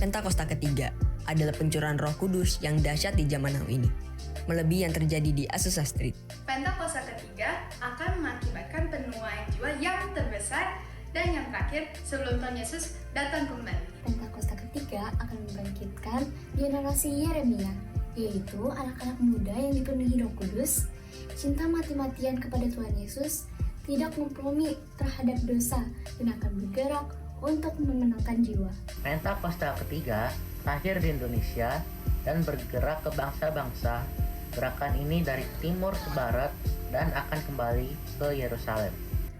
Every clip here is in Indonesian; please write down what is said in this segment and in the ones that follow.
Pentakosta ketiga adalah pencurahan Roh Kudus yang dahsyat di zaman now ini, melebihi yang terjadi di Azusa Street. Pentakosta ketiga akan mengakibatkan penuaian jiwa yang terbesar dan yang terakhir sebelum Tuhan Yesus datang kembali. Pentakosta ketiga akan membangkitkan generasi Yeremia, yaitu anak-anak muda yang dipenuhi Roh Kudus, cinta mati-matian kepada Tuhan Yesus, tidak kompromi terhadap dosa, dan akan bergerak untuk memenangkan jiwa. Pentakosta ketiga lahir di Indonesia dan bergerak ke bangsa-bangsa. Gerakan ini dari timur ke barat dan akan kembali ke Yerusalem.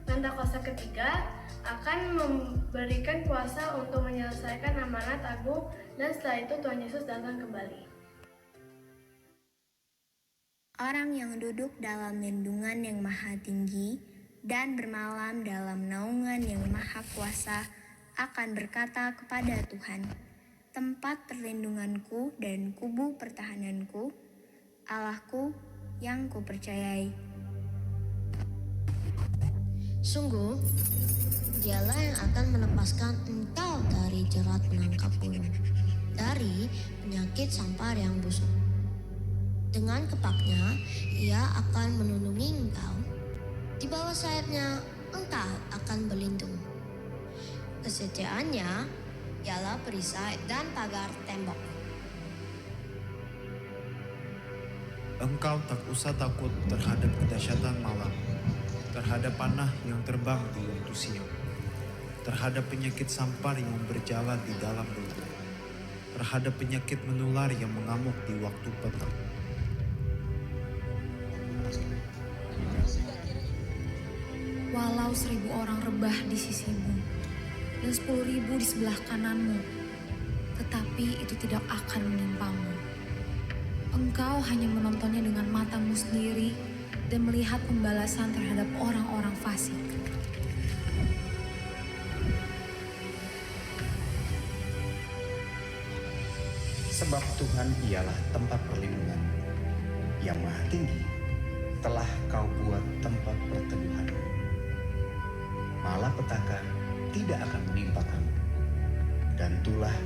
Pentakosta ketiga akan memberikan kuasa untuk menyelesaikan amanat agung dan setelah itu Tuhan Yesus datang kembali. Orang yang duduk dalam lindungan yang maha tinggi dan bermalam dalam naungan yang maha kuasa akan berkata kepada Tuhan, tempat perlindunganku dan kubu pertahananku, Allahku yang kupercayai. Sungguh, Dialah yang akan melepaskan engkau dari jerat penangkap burung, dari penyakit sampar yang busuk. Dengan kepaknya, Ia akan melindungi engkau. Di bawah sayapnya, engkau akan berlindung. Kesetiaannya ialah perisai dan pagar tembok. Engkau tak usah takut terhadap kedahsyatan malam, terhadap panah yang terbang di waktu siang, terhadap penyakit sampar yang berjalan di dalam rumput, terhadap penyakit menular yang mengamuk di waktu petang. Walau 1000 orang rebah di sisimu dan 10.000 di sebelah kananmu, tetapi itu tidak akan menimpamu. Engkau hanya menontonnya dengan matamu sendiri dan melihat pembalasan terhadap orang-orang fasik. Sebab Tuhan ialah tempat perlindungan yang maha tinggi, telah kau buat tempat perteduhan. Malapetaka tidak akan menimpa kamu, dan tulah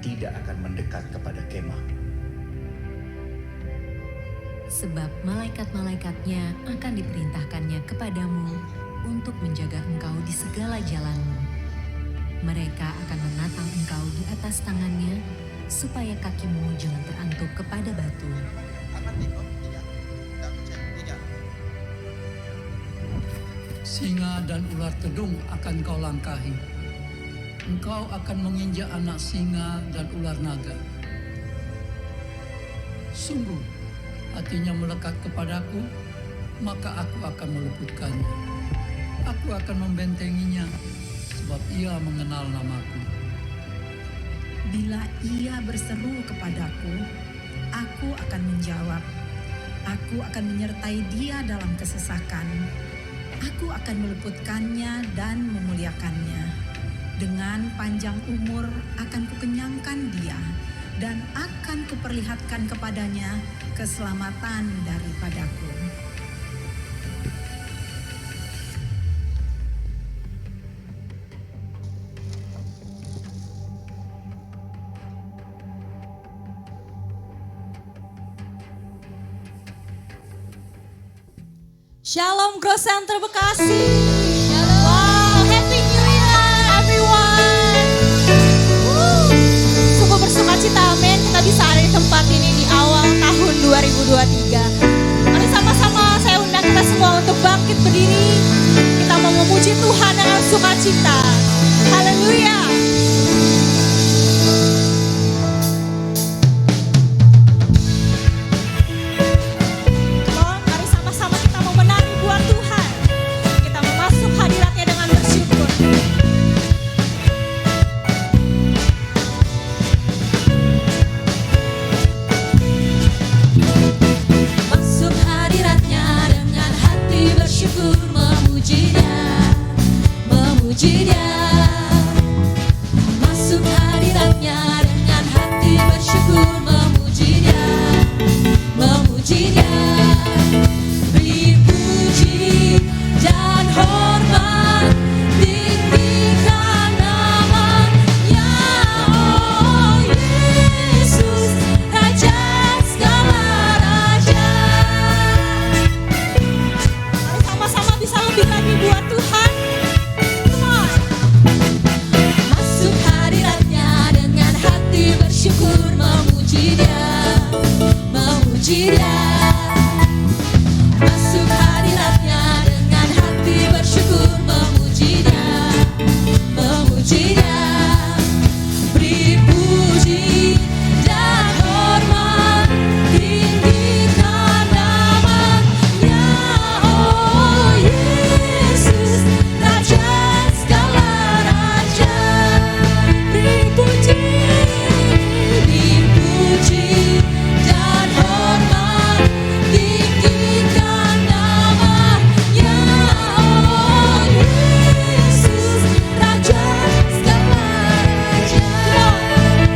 tidak akan mendekat kepada kemah. Sebab malaikat-malaikatnya akan diperintahkannya kepadamu untuk menjaga engkau di segala jalanmu. Mereka akan menatang engkau di atas tangannya, supaya kakimu jangan terantuk kepada batu. Singa dan ular tedung akan kau langkahi. Engkau akan menginjak anak singa dan ular naga. Sungguh, hatinya melekat kepadaku, maka aku akan meluputkannya. Aku akan membentenginya, sebab ia mengenal namaku. Bila ia berseru kepadaku, aku akan menjawab. Aku akan menyertai dia dalam kesesakan. Aku akan meluputkannya dan memuliakannya. Dengan panjang umur akan kukenyangkan dia, dan akan kuperlihatkan kepadanya keselamatan daripadaku. Shalom Growth Center Bekasi. Wow, Happy New Year everyone. Sungguh bersuka cita, amin. Kita bisa ada di tempat ini di awal tahun 2023. Mari sama-sama saya undang kita semua untuk bangkit berdiri. Kita mau memuji Tuhan dengan sukacita. Haleluya. Oh memuji Dia, masuk hadiratnya dengan hati bersyukur, memuji Dia, memuji Dia, beri puji dan hormat, tinggikan namanya. Oh Yesus, Raja segala raja, beri puji dan hormat, tinggikan namanya. Oh Yesus, Raja segala raja.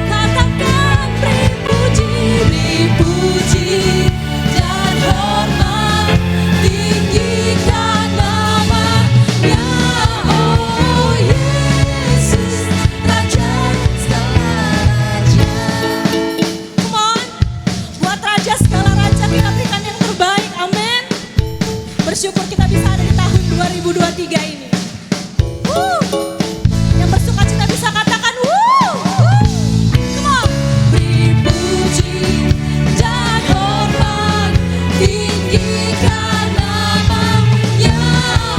Katakan beri puji dan hormat, tinggikan namanya. Oh Yesus, Raja segala raja. Come on, buat Raja segala raja kita berikan yang terbaik, amin. Bersyukur kita bisa ada di tahun 2023 ini. Yang bersuka cita bisa katakan come on. Beri puji dan hormat, tinggikan namanya.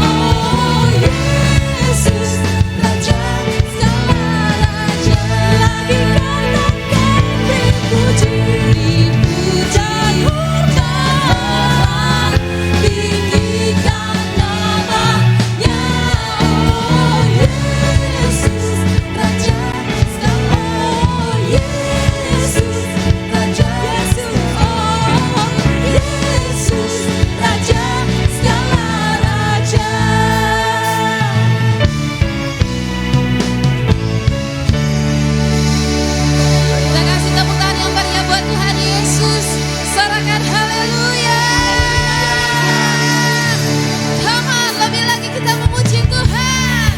Oh Yesus, Raja segala raja. Lagi katakan beri puji dan hormat, tinggikan namanya. Oh Yesus, Raja segala. Oh Yesus, Raja. Oh Yesus, Raja segala raja. Kita kasih tepuk tangan yang meriah buat Tuhan Yesus. Sorakan haleluya. Come on, lebih lagi kita memuji Tuhan.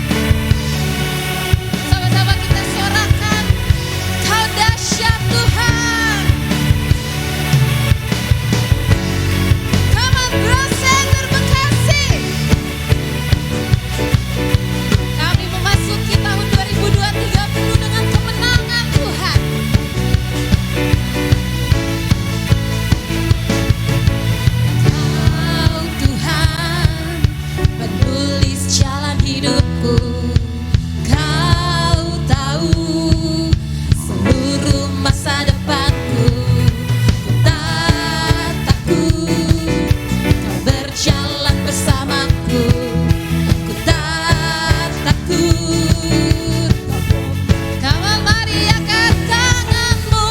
Sama-sama kita sorakan, Kau dahsyat Tuhan. Come on, Growth Center Bekasi. Kami memasuki tahun 2023 penuh dengan kemenangan Tuhan. Kau Tuhan menulis jalan hidupku. Kau tahu seluruh masa depanku. Ku tak takut, Kau berjalan bersamaku. Ku tak takut. Kawal mari angkat tanganmu.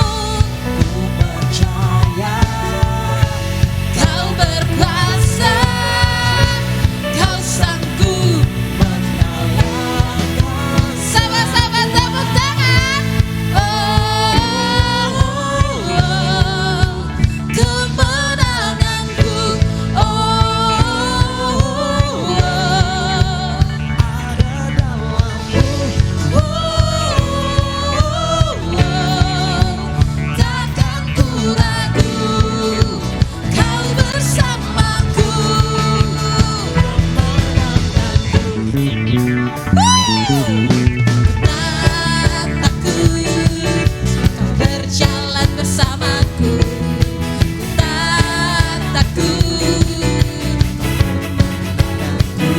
Ku percaya Kau berkuasa, Kau sanggup menyelamatkan. Sama-sama tepuk tangan. Kemenanganku. Ada dalammu. Takkan ku ragu, Kau bersamaku. Tak takut, Kau berjalan bersamaku. Ku tak takut.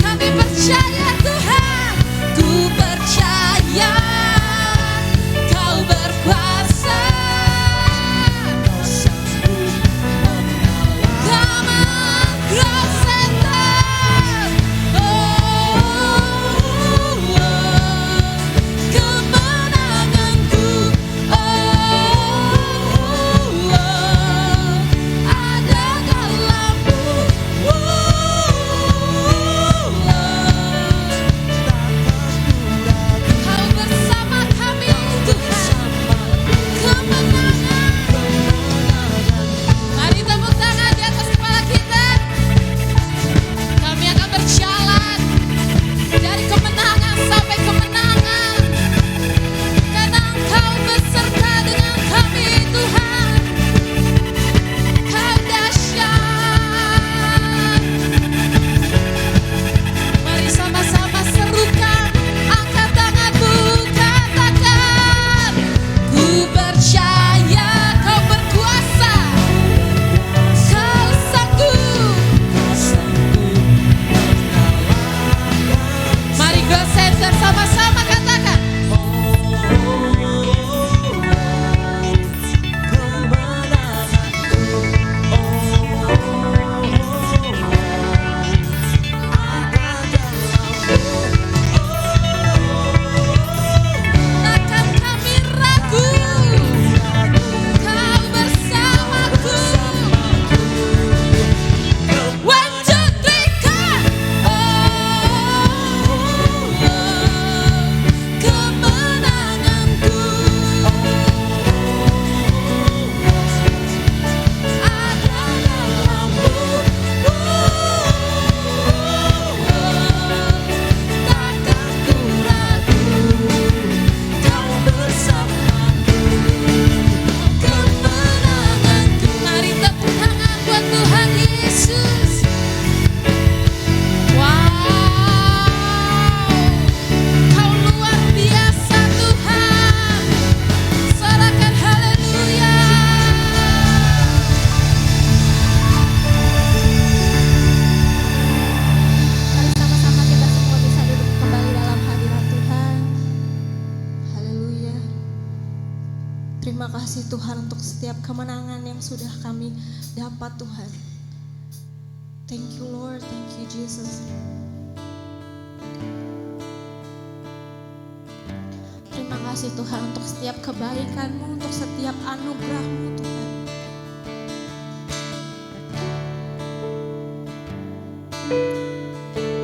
Kami percaya Tuhan, ku percaya Kau berkuasa. Kau sanggup menyelamatkan. Come on, Growth Center. Bersama-sama katakan. Takkan kami ragu, Kau bersamaku. 1, 2, 3, kan. Kemenanganku ada dalam-Mu. Takkan ku ragu, Kau bersamaku. Kemenanganku. Mari tepuk tangan buat Tuhan Yesus. Wow, Kau luar biasa Tuhan. Sorakan haleluya. Mari sama-sama kita semua bisa duduk kembali dalam hadirat Tuhan. Haleluya. Terima kasih Tuhan untuk setiap kemenangan yang sudah kami dapat Tuhan. Thank you Lord, thank you Jesus. Terima kasih Tuhan untuk setiap kebaikan-Mu, untuk setiap anugerah-Mu Tuhan.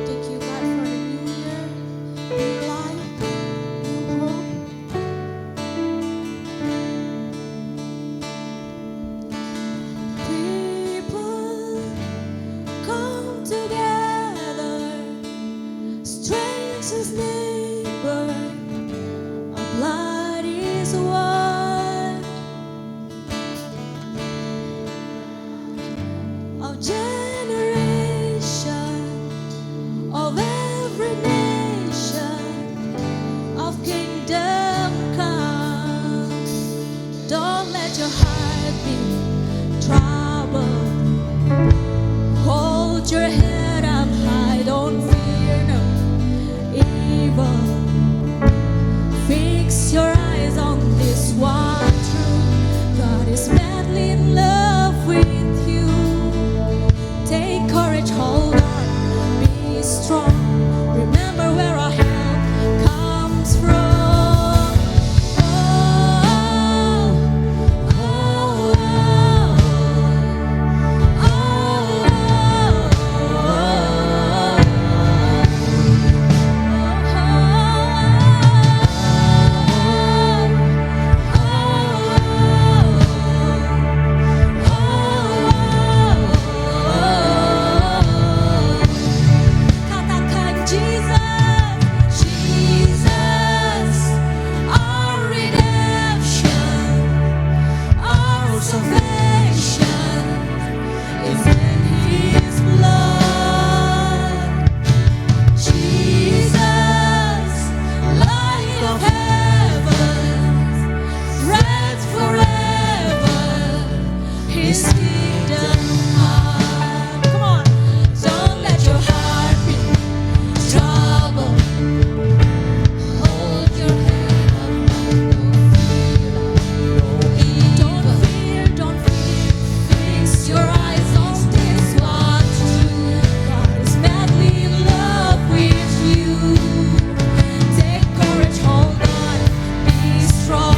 Thank you God for the new year, new life, new hope. People come together, strangers neighbor, our blood is one. Our generation, of every nation, of kingdom come. Don't let your heart be troubled. Hold your head up high, don't fear no evil. Fix your eyes on this one truth. God is madly in love with you. Take courage, hold on, be strong. Remember where our help comes from. Katakan Jesus, Jesus, our redemption, our salvation is in His blood. Jesus, light of heaven, reigns forever, His kingdom come. Come on, don't let your heart be troubled. Hold your head up, don't fear, don't fear. Fix your eyes on this one truth. God is madly in love with you. Take courage, hold on, be strong.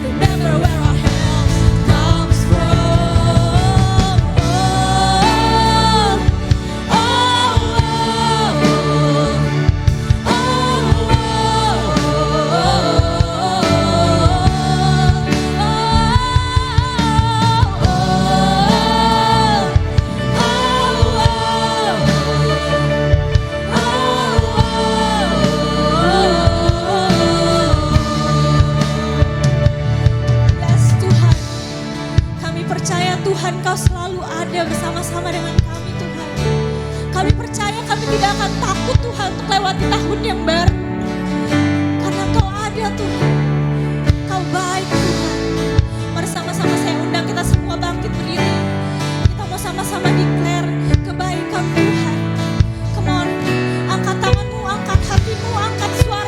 Remember where our help comes from. Yes Tuhan, kami percaya Tuhan Kau selalu ada bersama-sama dengan kami Tuhan. Kami percaya kami tidak akan takut Tuhan untuk lewati tahun yang baru. Karena Kau ada Tuhan, Kau baik Tuhan. Mari sama-sama saya undang kita semua bangkit berdiri. Kita mau sama-sama declare kebaikan Tuhan. Come on, angkat tanganmu, angkat hatimu, angkat suara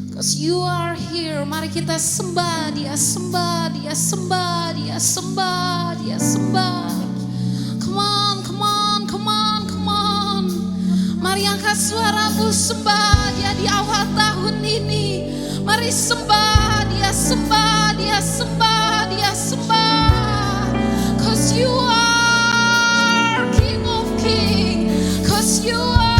'Cause you are here. Mari kita sembah Dia, sembah Dia, sembah Dia, sembah Dia, sembah. Come on, come on, come on, come on. Mari angkat suaramu, sembah Dia di awal tahun ini. Mari sembah Dia, sembah Dia, sembah Dia, sembah. 'Cause you are King of King. 'Cause you are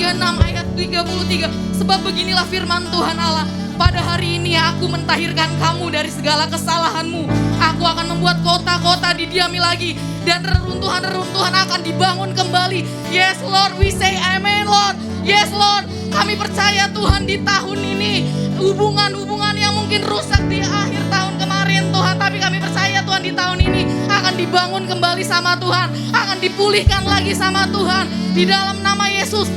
bagian 6 ayat 33. Sebab beginilah firman Tuhan Allah, pada hari ini aku mentahirkan kamu dari segala kesalahanmu. Aku akan membuat kota-kota didiami lagi, dan reruntuhan-reruntuhan akan dibangun kembali. Yes Lord, we say amen Lord. Yes Lord, kami percaya Tuhan di tahun ini hubungan-hubungan yang mungkin rusak di akhir tahun kemarin Tuhan, tapi kami percaya Tuhan di tahun ini akan dibangun kembali sama Tuhan, akan dipulihkan lagi sama Tuhan di dalam nama Yesus.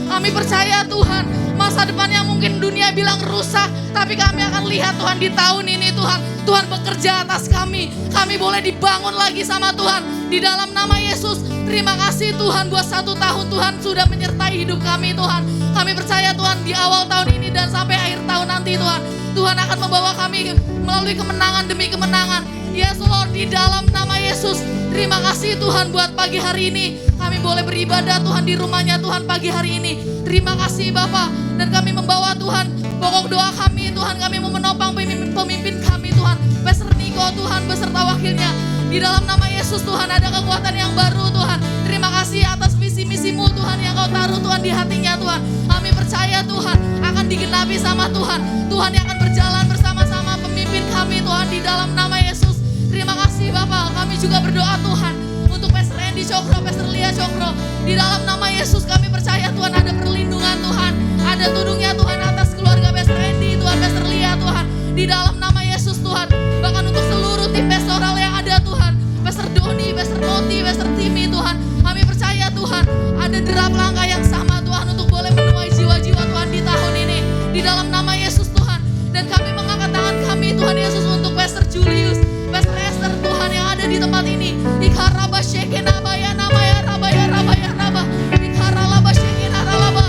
Kami percaya Tuhan, masa depan yang mungkin dunia bilang rusak, tapi kami akan lihat Tuhan di tahun ini Tuhan, Tuhan bekerja atas kami. Kami boleh dibangun lagi sama Tuhan di dalam nama Yesus. Terima kasih Tuhan buat 1 tahun Tuhan sudah menyertai hidup kami Tuhan. Kami percaya Tuhan di awal tahun ini dan sampai akhir tahun nanti Tuhan, Tuhan akan membawa kami melalui kemenangan demi kemenangan. Yes Lord, di dalam nama Yesus. Terima kasih Tuhan buat pagi hari ini. Kami boleh beribadah Tuhan di rumahnya Tuhan pagi hari ini. Terima kasih Bapa. Dan kami membawa Tuhan pokok doa kami Tuhan. Kami mau menopang pemimpin kami Tuhan, Pastor Niko Tuhan beserta wakilnya. Di dalam nama Yesus Tuhan ada kekuatan yang baru Tuhan. Terima kasih atas visi-misimu Tuhan yang kau taruh Tuhan di hatinya Tuhan. Kami percaya Tuhan akan digenapi sama Tuhan. Tuhan yang akan berjalan bersama-sama pemimpin kami Tuhan di dalam nama Yesus. Terima kasih Bapak. Kami juga berdoa Tuhan untuk Pastor Andy Cokro, Pastor Lia Cokro. Di dalam nama Yesus kami percaya Tuhan ada perlindungan Tuhan. Ada tudungnya Tuhan atas keluarga Pastor Andy Tuhan, Pastor Lia Tuhan. Di dalam nama Yesus Tuhan. Bahkan untuk seluruh tim pastoral yang ada Tuhan. Pastor Doni, Pastor Moti, Pastor Timmy Tuhan. Kami percaya Tuhan ada derap langkah yang sama Tuhan untuk boleh menuai jiwa-jiwa Tuhan di tahun ini. Di dalam nama Yesus Tuhan. Dan kami mengangkat tangan kami Tuhan Yesus untuk Pastor Julius, Pastor Esther Tuhan yang ada di tempat ini. Ikaraba shekena baya namaya rabaya rabaya raba. Ikaralaba shekena ralaba.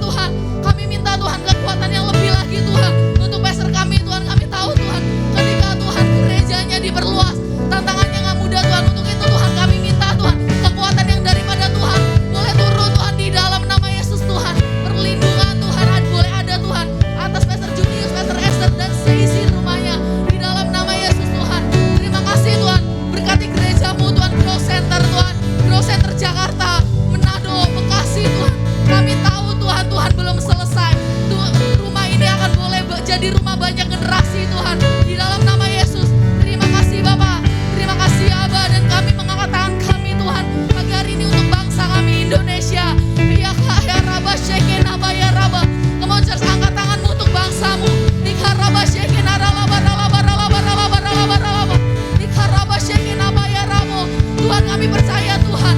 Tuhan, kami minta Tuhan kekuatan yang lebih lagi Tuhan untuk pastor kami Tuhan. Kami tahu Tuhan ketika Tuhan gerejanya diperluas, tantangannya gak mudah Tuhan. Untuk itu Tuhan kami minta Tuhan kekuatan yang daripada Tuhan boleh turun Tuhan di dalam nama Yesus Tuhan. Perlindungan Tuhan boleh ada Tuhan atas Pastor Julius, Pastor Esther dan seisi rumahnya di dalam nama Yesus Tuhan. Terima kasih Tuhan, berkati gerejamu Tuhan, Grow Center Tuhan, Grow Center Jakarta, Manado, Bekasi Tuhan. Kami tahu Tuhan belum selesai. Rumah ini akan boleh jadi rumah banyak generasi Tuhan di dalam nama Yesus. Terima kasih Bapak, terima kasih Abah, dan kami mengangkat tangan kami Tuhan pagi hari ini untuk bangsa kami Indonesia. Ya kaya raba shekena baya raba. Kamu harus angkat tanganmu untuk bangsamu. Ikaraba shekena ralaba ralaba ralaba ralaba ralaba ralaba. Ikaraba shekena baya ramo. Tuhan kami percaya Tuhan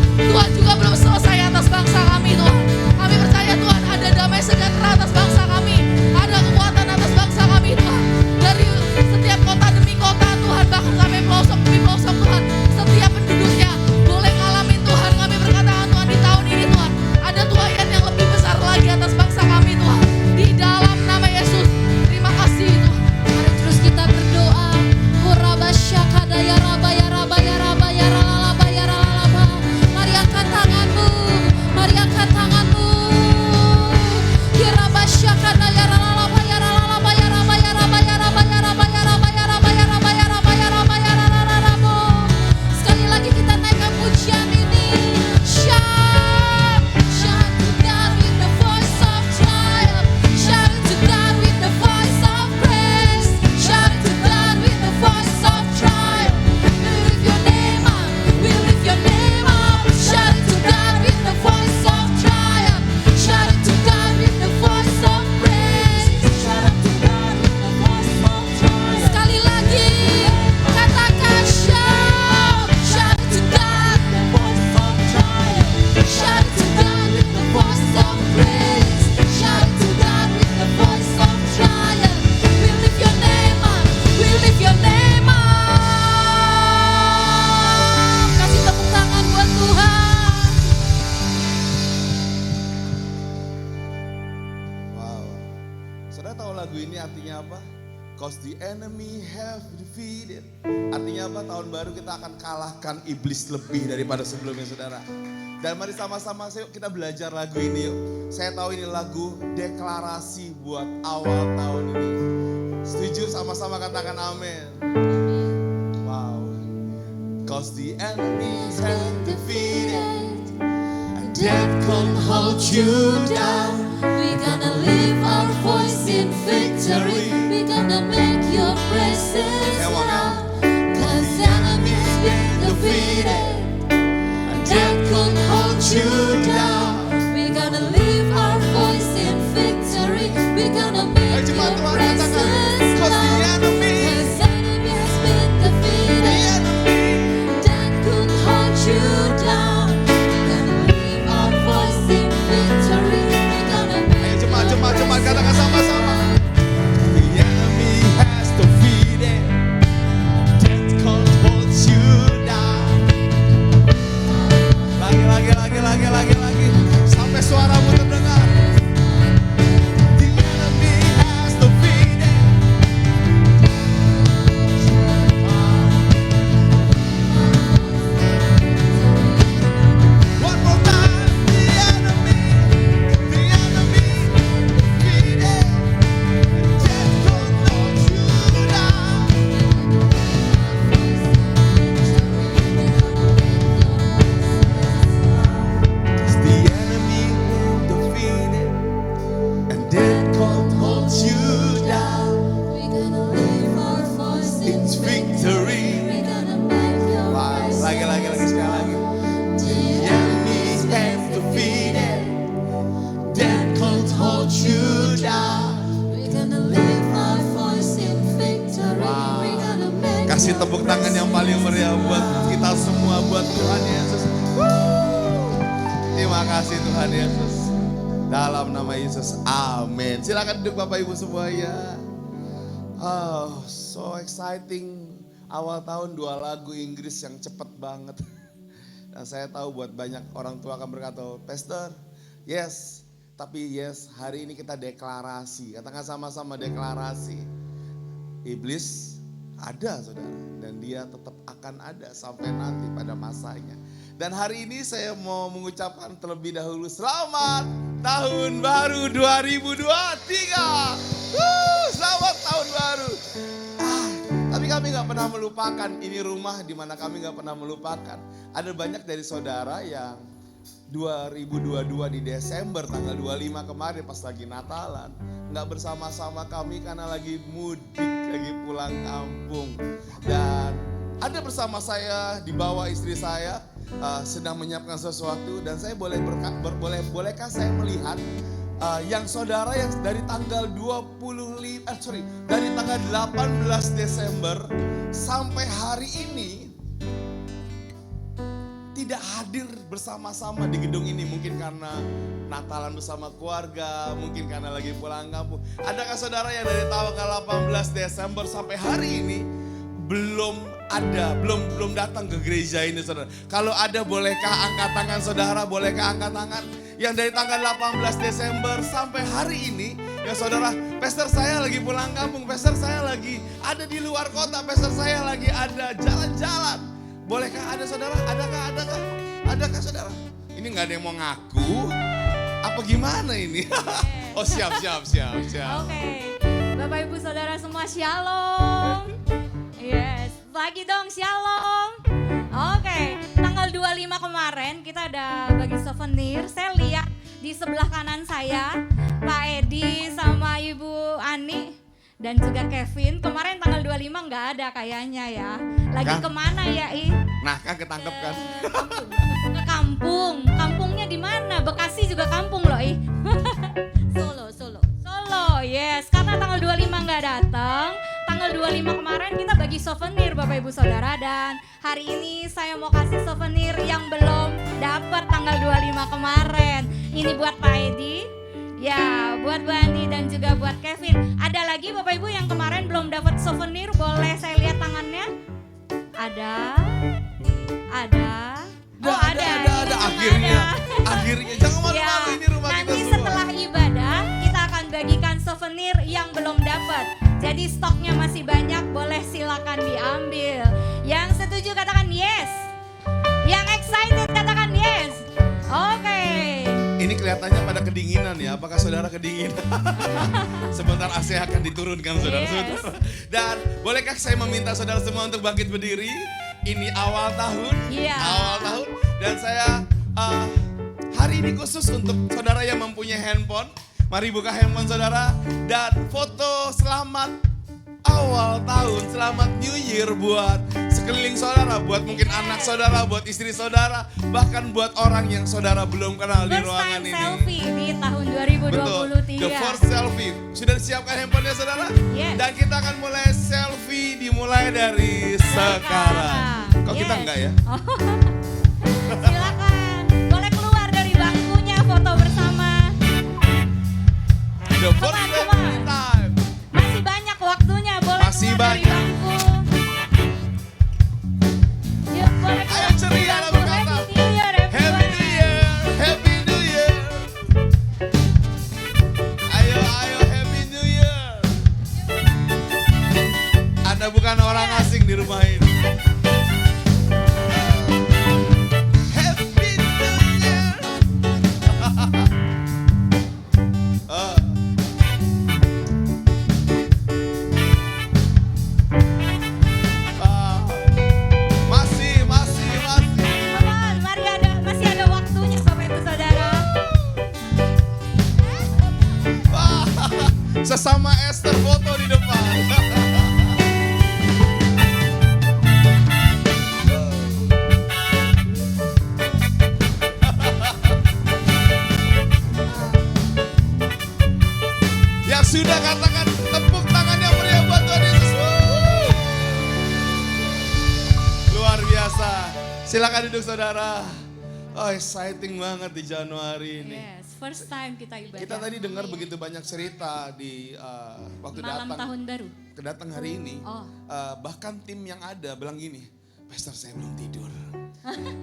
juga belum selesai atas bangsa kami Tuhan. Kami percaya Tuhan ada damai sejahtera atas bangsa kami, ada kekuatan atas bangsa kami Tuhan. Dari setiap kota demi kota Tuhan, bahkan kami pelosok demi pelosok Tuhan, setiap penduduknya boleh ngalamin Tuhan. Kami berkatakan Tuhan di tahun ini Tuhan ada tuaian yang lebih besar lagi atas bangsa kami Tuhan. Di dalam nama Yesus, terima kasih Tuhan. Mari terus kita berdoa. Urabashakada ya raba ya raba ya raba ya ralaba ya ralaba. Mari angkat tanganmu, mari angkat tanganmu. Kirabashakada ya ralaba ya ralaba ya raba ya raba ya raba ya raba ya raba ya raba ya raba ya raba ya raba ya ralaba. Sekali lagi kita naikkan pujian ini. Shout, shout to God with the voice of triumph. Shout to God with the voice of praise. Shout to God with the voice of triumph. We lift your name up, we lift your name up. Shout to God with the voice of triumph. Shout to God with the voice of praise. Shout to God with the voice of triumph. Sekali lagi katakan shout, shout to God with the voice of triumph. Shout to God with the voice of praise. Shout to God with the voice of triumph. We lift your name up, we lift your name up. Kasih tepuk tangan buat Tuhan. Wow. Saudara tahu lagu ini artinya apa? Cause the enemy have defeated. Artinya apa? Tahun baru kita akan kalahkan iblis lebih daripada sebelumnya saudara. Dan mari sama-sama kita belajar lagu ini yuk. Saya tahu ini lagu deklarasi buat awal tahun ini. Setuju? Sama-sama katakan amin. Wow. Cause the enemy have defeated. death can't hold you down. We're gonna lift our voice in victory. We're gonna make your presence loud. 'Cause enemies been defeated. Death can't hold you down. We're gonna lift our voice in victory. We're gonna make your presence loud. 'Cause enemy has been defeated. Death can't hold you down. We're gonna lift our voice in victory. We're gonna make Cepat katakan sama-sama. The enemy has defeated. Death can't hold you down. Lagi. Sampai suaramu terdengar. The enemy has defeated. One more time. The enemy defeated. Death can't hold you down. The enemy defeated, and death can't hold you down. We're gonna lift our voice in It's victory. We're gonna make your Wah, presence lagi sekali lagi. The enemy has defeated, death can't hold you down. We're gonna lift our voice in victory. We're gonna make Kasih tepuk tangan yang paling meriah buat kita semua, buat Tuhan Yesus. Terima kasih Tuhan Yesus. Dalam nama Yesus, amin. Silakan duduk Bapak Ibu semuanya. Oh, so exciting. Awal tahun 2 lagu Inggris yang cepet banget. Dan saya tahu buat banyak orang tua akan berkata, Pastor, yes. Tapi yes, hari ini kita deklarasi. Katakan sama-sama deklarasi. Iblis ada saudara. Dan dia tetap akan ada sampai nanti pada masanya. Dan hari ini saya mau mengucapkan terlebih dahulu selamat tahun baru 2023. Selamat tahun baru. Tapi kami gak pernah melupakan, ini rumah di mana kami gak pernah melupakan. Ada banyak dari saudara yang 2022 di Desember tanggal 25 kemarin pas lagi Natalan. Gak bersama-sama kami karena lagi mudik, lagi pulang kampung. Dan ada bersama saya, di bawah istri saya sedang menyiapkan sesuatu. Dan saya bolehkah saya melihat yang saudara yang dari tanggal dari tanggal 18 Desember sampai hari ini tidak hadir bersama-sama di gedung ini. Mungkin karena Natalan bersama keluarga, mungkin karena lagi pulang kampung. Adakah saudara yang dari tanggal 18 Desember sampai hari ini belum datang ke gereja ini saudara? Kalau ada bolehkah angkat tangan saudara, bolehkah angkat tangan? Yang dari tanggal 18 Desember sampai hari ini, ya saudara, pastor saya lagi pulang kampung, pastor saya lagi ada di luar kota, pastor saya lagi ada jalan-jalan. Bolehkah ada saudara? Adakah saudara? Ini gak ada yang mau ngaku? Apa gimana ini? Oh siap. Oke, Bapak Ibu Saudara semua shalom. Yes, lagi dong shalom. Oke, tanggal 25 kemarin kita ada bagi souvenir. Saya lihat di sebelah kanan saya Pak Edi sama Ibu Ani dan juga Kevin. Kemarin tanggal 25 nggak ada kayaknya ya. Lagi kemana ya Nah kan ketangkep kan? Ke kampung. Kampungnya di mana? Bekasi juga kampung loh Solo, yes. Karena tanggal 25 nggak datang. Tanggal 25 kemarin kita bagi souvenir Bapak Ibu Saudara. Dan hari ini saya mau kasih souvenir yang belum dapat tanggal 25 kemarin. Ini buat Pak Edi, ya buat Bu Andi dan juga buat Kevin. Ada lagi Bapak Ibu yang kemarin belum dapat souvenir, boleh saya lihat tangannya? Ada. Akhirnya jangan malu-malu, ini rumah kita nanti semua. Setelah ibadah kita akan bagikan souvenir yang belum dapat. Jadi stoknya masih banyak, boleh silakan diambil. Yang setuju katakan yes. Yang excited katakan yes. Oke. Ini kelihatannya pada kedinginan ya, apakah saudara kedinginan? Sebentar AC akan diturunkan saudara-saudara. Dan bolehkah saya meminta saudara semua untuk bangkit berdiri? Ini awal tahun, awal tahun. Dan saya Hari ini khusus untuk saudara yang mempunyai handphone. Mari buka handphone saudara dan foto selamat awal tahun, selamat New Year buat sekeliling saudara, buat mungkin anak saudara, buat istri saudara, bahkan buat orang yang saudara belum kenal di ruangan ini. Selfie di tahun 2023. Betul, the first selfie. Sudah disiapkan handphonenya saudara? Yes. Dan kita akan mulai selfie dimulai dari sekarang. Kok kita enggak ya? Oh. Silakan, boleh keluar dari bangkunya foto bersama. The first selfie time. Masih banyak waktunya, boleh Masih keluar dari banyak. bangku. Yuk, boleh keluar Ayo ceria dari lalu bangku. kata. Happy New Year, Happy everyone. New Year, Happy New Year. Ayo, ayo, Happy New Year. Anda bukan orang asing di rumah ini. Happy New Year. Masih. Come on, masih ada waktunya Bapak Ibu Saudara. Sesama Esther foto di depan. Yang sudah katakan tepuk tangan yang meriah buat Tuhan Yesus. Luar biasa. Silakan duduk saudara. Oh, exciting banget di Januari ini. Yes, first time kita ibadah. Kita tadi dengar begitu banyak cerita di waktu Malam datang. tahun baru. Kedatang hari ini. Oh. Bahkan tim yang ada bilang gini, Pastor saya belum tidur.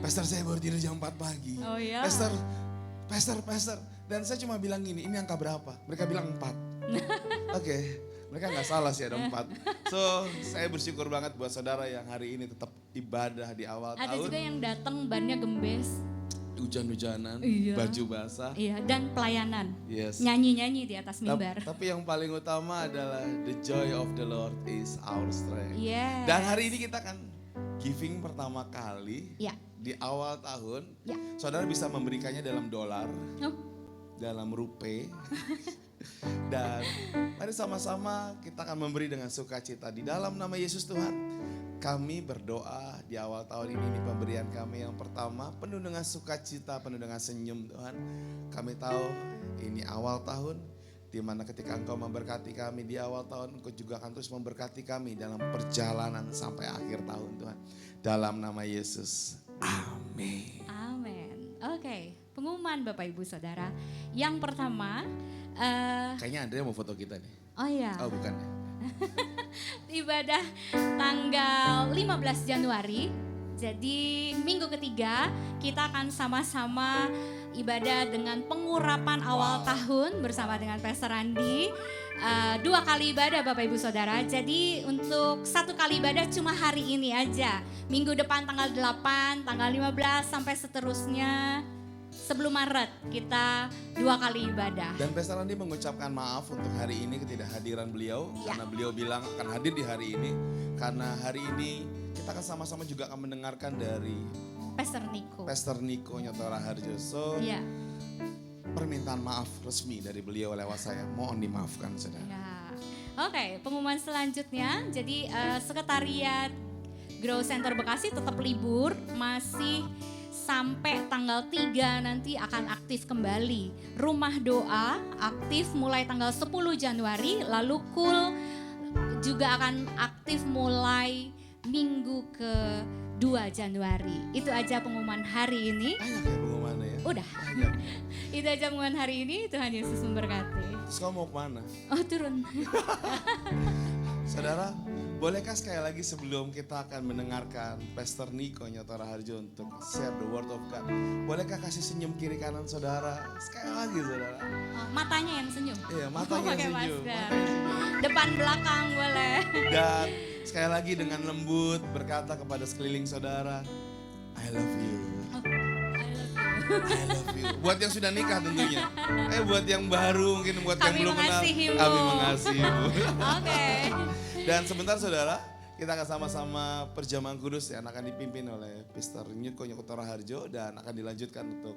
Pastor saya baru tidur jam 4 pagi. Oh ya. Pastor. Dan saya cuma bilang gini, ini angka berapa? Mereka bilang 4. Oke, mereka nggak salah sih ada 4. So, saya bersyukur banget buat saudara yang hari ini tetap ibadah di awal Ada tahun. juga yang datang bannya gembes. Hujan-hujanan, Iya. baju basah. Iya, dan pelayanan. Yes. Nyanyi-nyanyi di atas mimbar. Tapi yang paling utama adalah the joy of the Lord is our strength. Yes. Dan hari ini kita akan giving pertama kali Ya. di awal tahun. Ya. Saudara bisa memberikannya dalam dolar, Oh. dalam rupiah. Dan mari sama-sama kita akan memberi dengan sukacita di dalam nama Yesus Tuhan. Kami berdoa di awal tahun ini pemberian kami yang pertama penuh dengan sukacita, penuh dengan senyum Tuhan. Kami tahu ini awal tahun di mana ketika Engkau memberkati kami di awal tahun, Engkau juga akan terus memberkati kami dalam perjalanan sampai akhir tahun Tuhan. Dalam nama Yesus, amin. Amin. Oke, pengumuman Bapak Ibu Saudara. Yang pertama, Kayaknya Andrea mau foto kita nih. oh ya, Oh bukan ya? ibadah tanggal 15 Januari. Jadi minggu ketiga kita akan sama-sama ibadah dengan pengurapan awal tahun bersama dengan Pastor Andi. 2 kali ibadah Bapak Ibu Saudara. Jadi untuk 1 kali ibadah cuma hari ini aja. Minggu depan tanggal 8, tanggal 15 sampai seterusnya. Sebelum Maret kita 2 kali ibadah. Dan Pastor Andi mengucapkan maaf untuk hari ini ketidakhadiran beliau. Ya. Karena beliau bilang akan hadir di hari ini. Karena hari ini kita akan sama-sama juga akan mendengarkan dari Pastor Niko Nyotora Harjo. So Iya. permintaan maaf resmi dari beliau lewat saya. Mohon dimaafkan saudara. Ya. Oke, pengumuman selanjutnya. Jadi Sekretariat Grow Center Bekasi tetap libur. Masih sampai tanggal 3 nanti akan aktif kembali. Rumah Doa aktif mulai tanggal 10 Januari, lalu Cool juga akan aktif mulai minggu ke-2 Januari. Itu aja pengumuman hari ini. Banyak ya pengumumannya ya? Udah. Itu aja pengumuman hari ini, Tuhan Yesus memberkati. Terus kamu mau kemana? Oh turun. Saudara, bolehkah sekali lagi sebelum kita akan mendengarkan Pastor Niko Nyotora Harjo untuk share the word of God. Bolehkah kasih senyum kiri kanan saudara? Sekali lagi saudara. Matanya yang senyum. Iya, matanya Pakai yang senyum. masker. Depan belakang boleh. Dan sekali lagi dengan lembut berkata kepada sekeliling saudara, I love you. I love you. Buat yang sudah nikah tentunya. Buat yang baru mungkin buat yang Kami belum kenal. mengasihimu. Kami mengasihimu. Oke. Dan sebentar saudara, Kita akan sama-sama perjamuan kudus yang akan dipimpin oleh Pastor Nyuko Nyokotora Harjo dan akan dilanjutkan untuk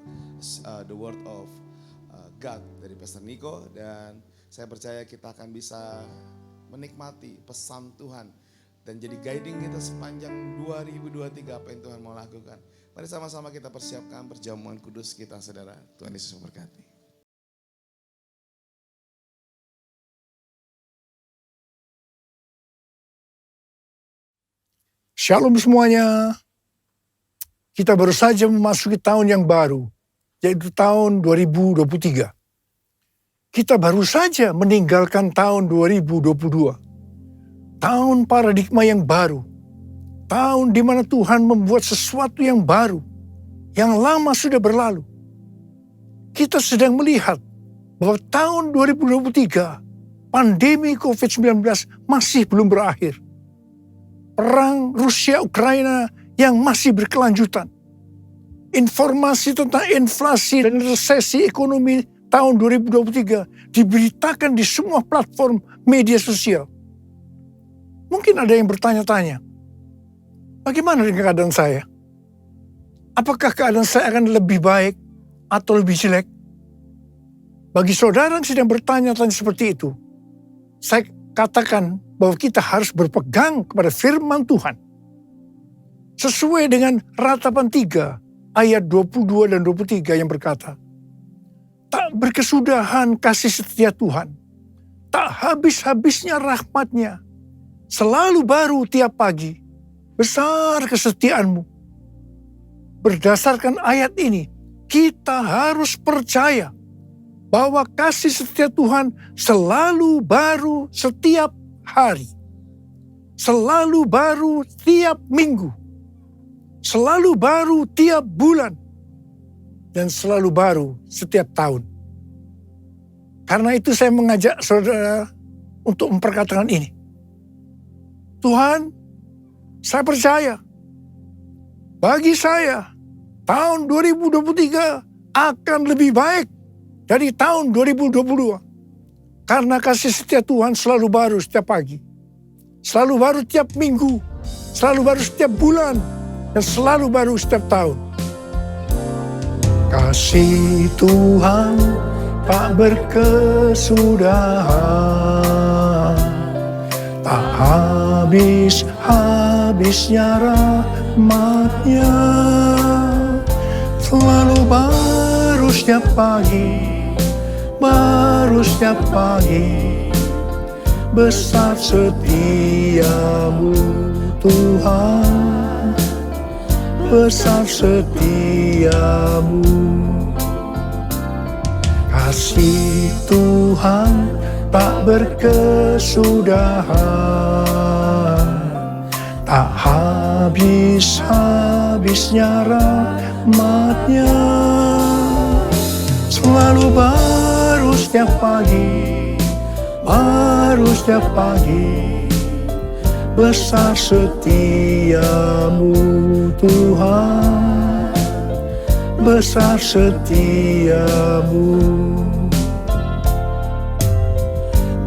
the word of God dari Pastor Niko, dan saya percaya kita akan bisa menikmati pesan Tuhan dan jadi guiding kita sepanjang 2023 apa yang Tuhan mau lakukan. Mari sama-sama kita persiapkan perjamuan kudus kita, saudara. Tuhan Yesus memberkati. Shalom semuanya. Kita baru saja memasuki tahun yang baru, yaitu tahun 2023. Kita baru saja meninggalkan tahun 2022. Tahun paradigma yang baru. Tahun di mana Tuhan membuat sesuatu yang baru, yang lama sudah berlalu. Kita sedang melihat bahwa tahun 2023, pandemi COVID-19 masih belum berakhir. Perang Rusia-Ukraina yang masih berkelanjutan. Informasi tentang inflasi dan resesi ekonomi tahun 2023 diberitakan di semua platform media sosial. Mungkin ada yang bertanya-tanya, bagaimana dengan keadaan saya? Apakah keadaan saya akan lebih baik atau lebih jelek? Bagi saudara yang sedang bertanya-tanya seperti itu, saya katakan bahwa kita harus berpegang kepada firman Tuhan. Sesuai dengan Ratapan 3 ayat 22 dan 23 yang berkata, tak berkesudahan kasih setia Tuhan, tak habis-habisnya rahmat-Nya, selalu baru tiap pagi, besar kesetiaanmu. Berdasarkan ayat ini, kita harus percaya bahwa kasih setia Tuhan selalu baru setiap hari. Selalu baru tiap minggu. Selalu baru tiap bulan. Dan selalu baru setiap tahun. Karena itu saya mengajak saudara untuk memperkatakan ini. Tuhan, saya percaya. Bagi saya, tahun 2023 akan lebih baik dari tahun 2022. Karena kasih setia Tuhan selalu baru setiap pagi. Selalu baru tiap minggu. Selalu baru setiap bulan. Dan selalu baru setiap tahun. Kasih Tuhan tak berkesudahan. Tak habis-habisnya rahmat-Nya. Selalu baru setiap pagi. Baru setiap pagi, besar setiamu Tuhan, besar setiamu. Kasih Tuhan tak berkesudahan, tak habis-habisnya rahmat-Nya. Selalu baru setiap pagi, baru setiap pagi, besar setiamu Tuhan, besar setiamu,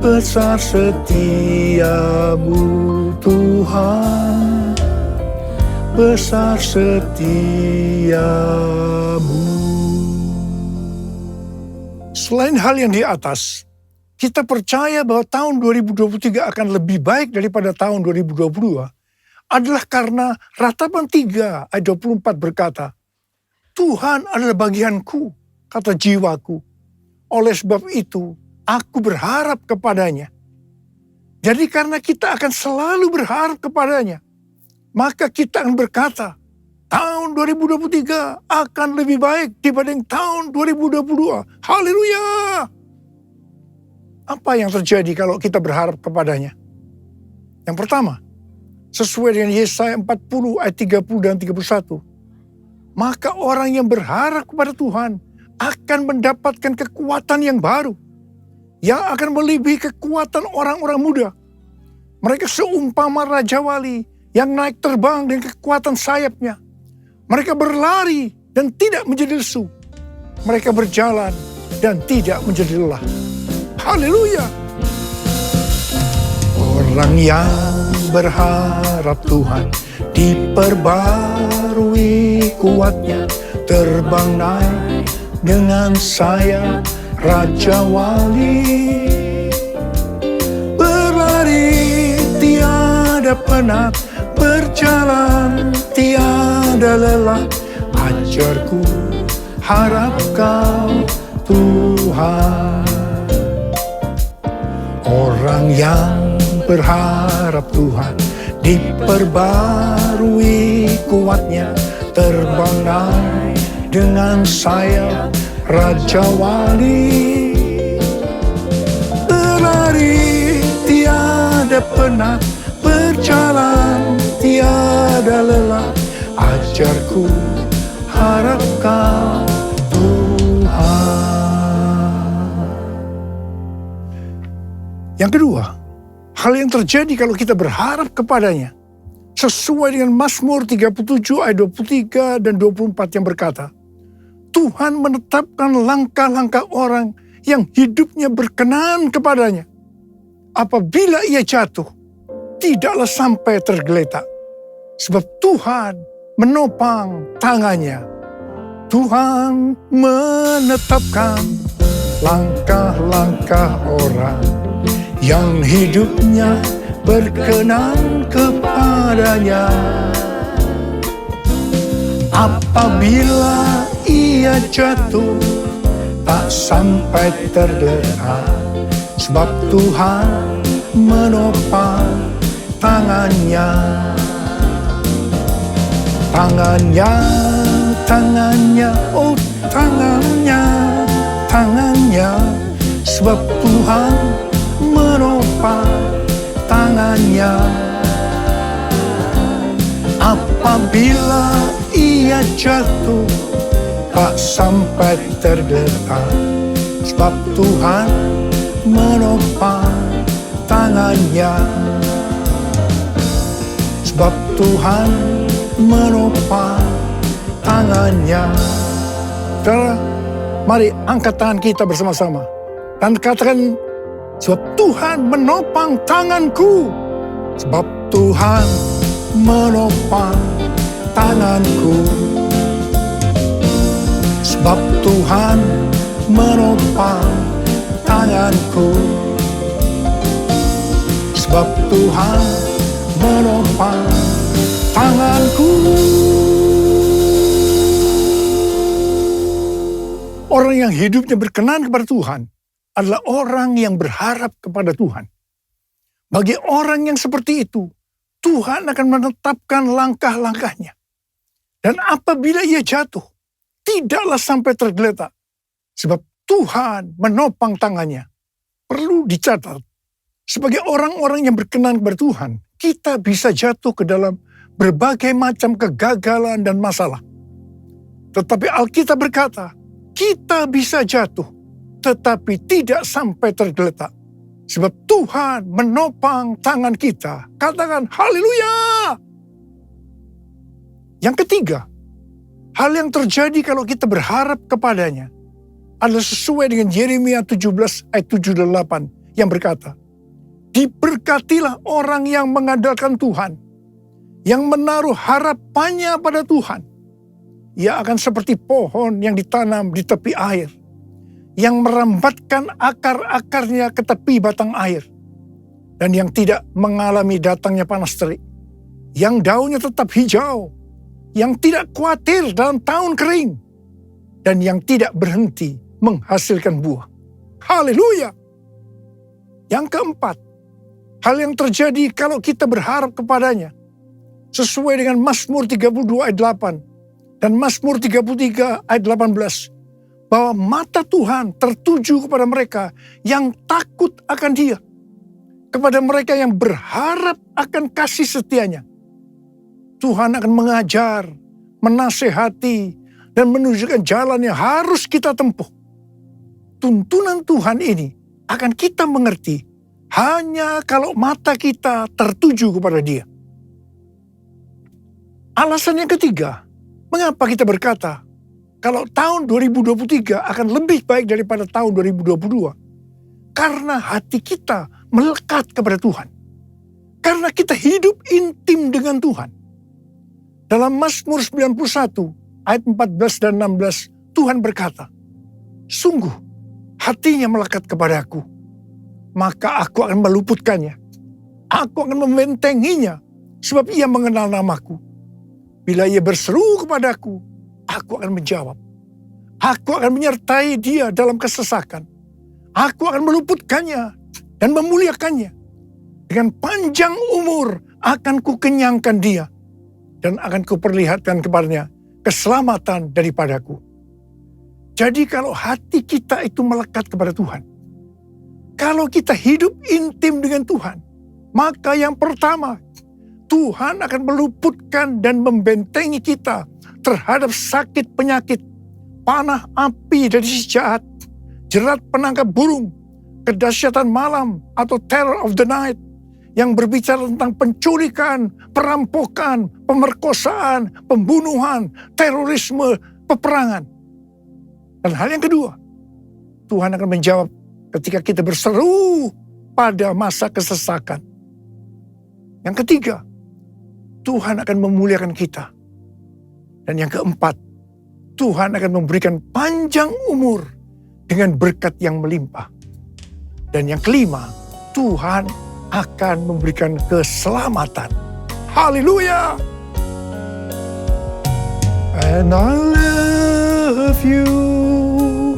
besar setiamu Tuhan, besar setiamu. Selain hal yang di atas, kita percaya bahwa tahun 2023 akan lebih baik daripada tahun 2022 adalah karena Ratapan 3 ayat 24 berkata, Tuhan adalah bagianku, kata jiwaku. Oleh sebab itu, aku berharap kepadanya. Jadi karena kita akan selalu berharap kepadanya, maka kita akan berkata, tahun 2023 akan lebih baik dibanding tahun 2022. Haleluya! Apa yang terjadi kalau kita berharap kepadanya? Yang pertama, sesuai dengan Yesaya 40 ayat 30 dan 31. Maka orang yang berharap kepada Tuhan akan mendapatkan kekuatan yang baru. Yang akan melebihi kekuatan orang-orang muda. Mereka seumpama Raja Wali yang naik terbang dengan kekuatan sayapnya. Mereka berlari dan tidak menjadi lesu. Mereka berjalan dan tidak menjadi lelah. Haleluya! Orang yang berharap Tuhan, diperbarui kuatnya, terbang naik dengan sayap Raja Wali. Berlari tiada penat, berjalan tiada lelah, ajarku harap Kau Tuhan. Orang yang berharap Tuhan, diperbarui kuatnya, terbang naik dengan sayap Raja Wali. Berlari tiada penat, berjalan tiada lelah, ajarku harap Kau Tuhan. Yang kedua, hal yang terjadi kalau kita berharap kepadanya, sesuai dengan Mazmur 37 ayat 23 dan 24 yang berkata, Tuhan menetapkan langkah-langkah orang yang hidupnya berkenan kepadanya. Apabila ia jatuh, tidaklah sampai tergeletak. Sebab Tuhan menopang tangannya. Tuhan menetapkan langkah-langkah orang yang hidupnya berkenan kepadanya. Apabila ia jatuh, tak sampai tergeletak, sebab Tuhan menopang tangannya. Tangannya, tangannya, oh tangannya, tangannya, sebab Tuhan menopang tangannya. Apabila ia jatuh, tak sampai tergeletak, sebab Tuhan menopang tangannya. Sebab Tuhan menopang tangannya. Saudara, mari angkat tangan kita bersama-sama dan katakan, sebab Tuhan menopang tanganku. Sebab Tuhan menopang tanganku. Sebab Tuhan menopang tanganku. Sebab Tuhan menopang tanganku. Orang yang hidupnya berkenan kepada Tuhan adalah orang yang berharap kepada Tuhan. Bagi orang yang seperti itu, Tuhan akan menetapkan langkah-langkahnya. Dan apabila ia jatuh, tidaklah sampai tergeletak. Sebab Tuhan menopang tangannya. Perlu dicatat, sebagai orang-orang yang berkenan kepada Tuhan, kita bisa jatuh ke dalam berbagai macam kegagalan dan masalah. Tetapi Alkitab berkata, kita bisa jatuh, tetapi tidak sampai tergeletak. Sebab Tuhan menopang tangan kita. Katakan haleluya. Yang ketiga, hal yang terjadi kalau kita berharap kepadanya adalah sesuai dengan Yeremia 17 ayat 7-8 yang berkata, diberkatilah orang yang mengandalkan Tuhan, yang menaruh harapannya pada Tuhan. Ia akan seperti pohon yang ditanam di tepi air, yang merambatkan akar-akarnya ke tepi batang air, dan yang tidak mengalami datangnya panas terik, yang daunnya tetap hijau, yang tidak khawatir dalam tahun kering, dan yang tidak berhenti menghasilkan buah. Haleluya! Yang keempat, hal yang terjadi kalau kita berharap kepadanya, sesuai dengan Mazmur 32 ayat 8 dan Mazmur 33 ayat 18, bahwa mata Tuhan tertuju kepada mereka yang takut akan Dia, kepada mereka yang berharap akan kasih setianya. Tuhan akan mengajar, menasehati, dan menunjukkan jalan yang harus kita tempuh. Tuntunan Tuhan ini akan kita mengerti hanya kalau mata kita tertuju kepada Dia. Alasan yang ketiga, mengapa kita berkata, kalau tahun 2023 akan lebih baik daripada tahun 2022. Karena hati kita melekat kepada Tuhan. Karena kita hidup intim dengan Tuhan. Dalam Mazmur 91 ayat 14 dan 16, Tuhan berkata, sungguh hatinya melekat kepadaku, maka aku akan meluputkannya. Aku akan membentenginya, sebab ia mengenal namaku. Bila ia berseru kepadaku, aku akan menjawab. Aku akan menyertai dia dalam kesesakan. Aku akan meluputkannya dan memuliakannya. Dengan panjang umur akan kukenyangkan dia. Dan akan kuperlihatkan kepadanya keselamatan daripadaku. Jadi kalau hati kita itu melekat kepada Tuhan. Kalau kita hidup intim dengan Tuhan. Maka yang pertama, Tuhan akan meluputkan dan membentengi kita terhadap sakit penyakit, panah api dari si jahat, jerat penangkap burung, kedahsyatan malam atau terror of the night, yang berbicara tentang penculikan, perampokan, pemerkosaan, pembunuhan, terorisme, peperangan. Dan hal yang kedua, Tuhan akan menjawab ketika kita berseru pada masa kesesakan. Yang ketiga, Tuhan akan memuliakan kita. Dan yang keempat, Tuhan akan memberikan panjang umur dengan berkat yang melimpah. Dan yang kelima, Tuhan akan memberikan keselamatan. Haleluya! And I love you,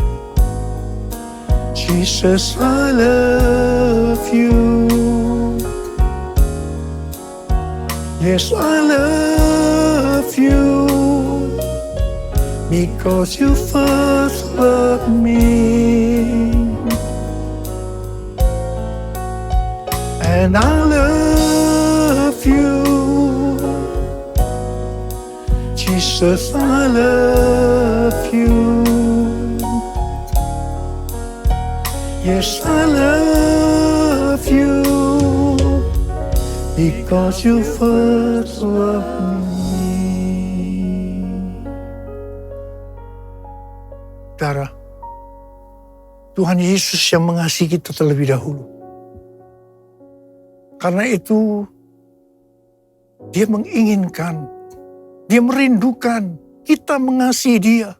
Jesus, I love you. Yes, I love you, because you first loved me. And I love you, Jesus, I love you. Yes, I love you, because you first loved me. Saudara, Tuhan Yesus yang mengasihi kita terlebih dahulu. Karena itu, dia menginginkan, dia merindukan kita mengasihi dia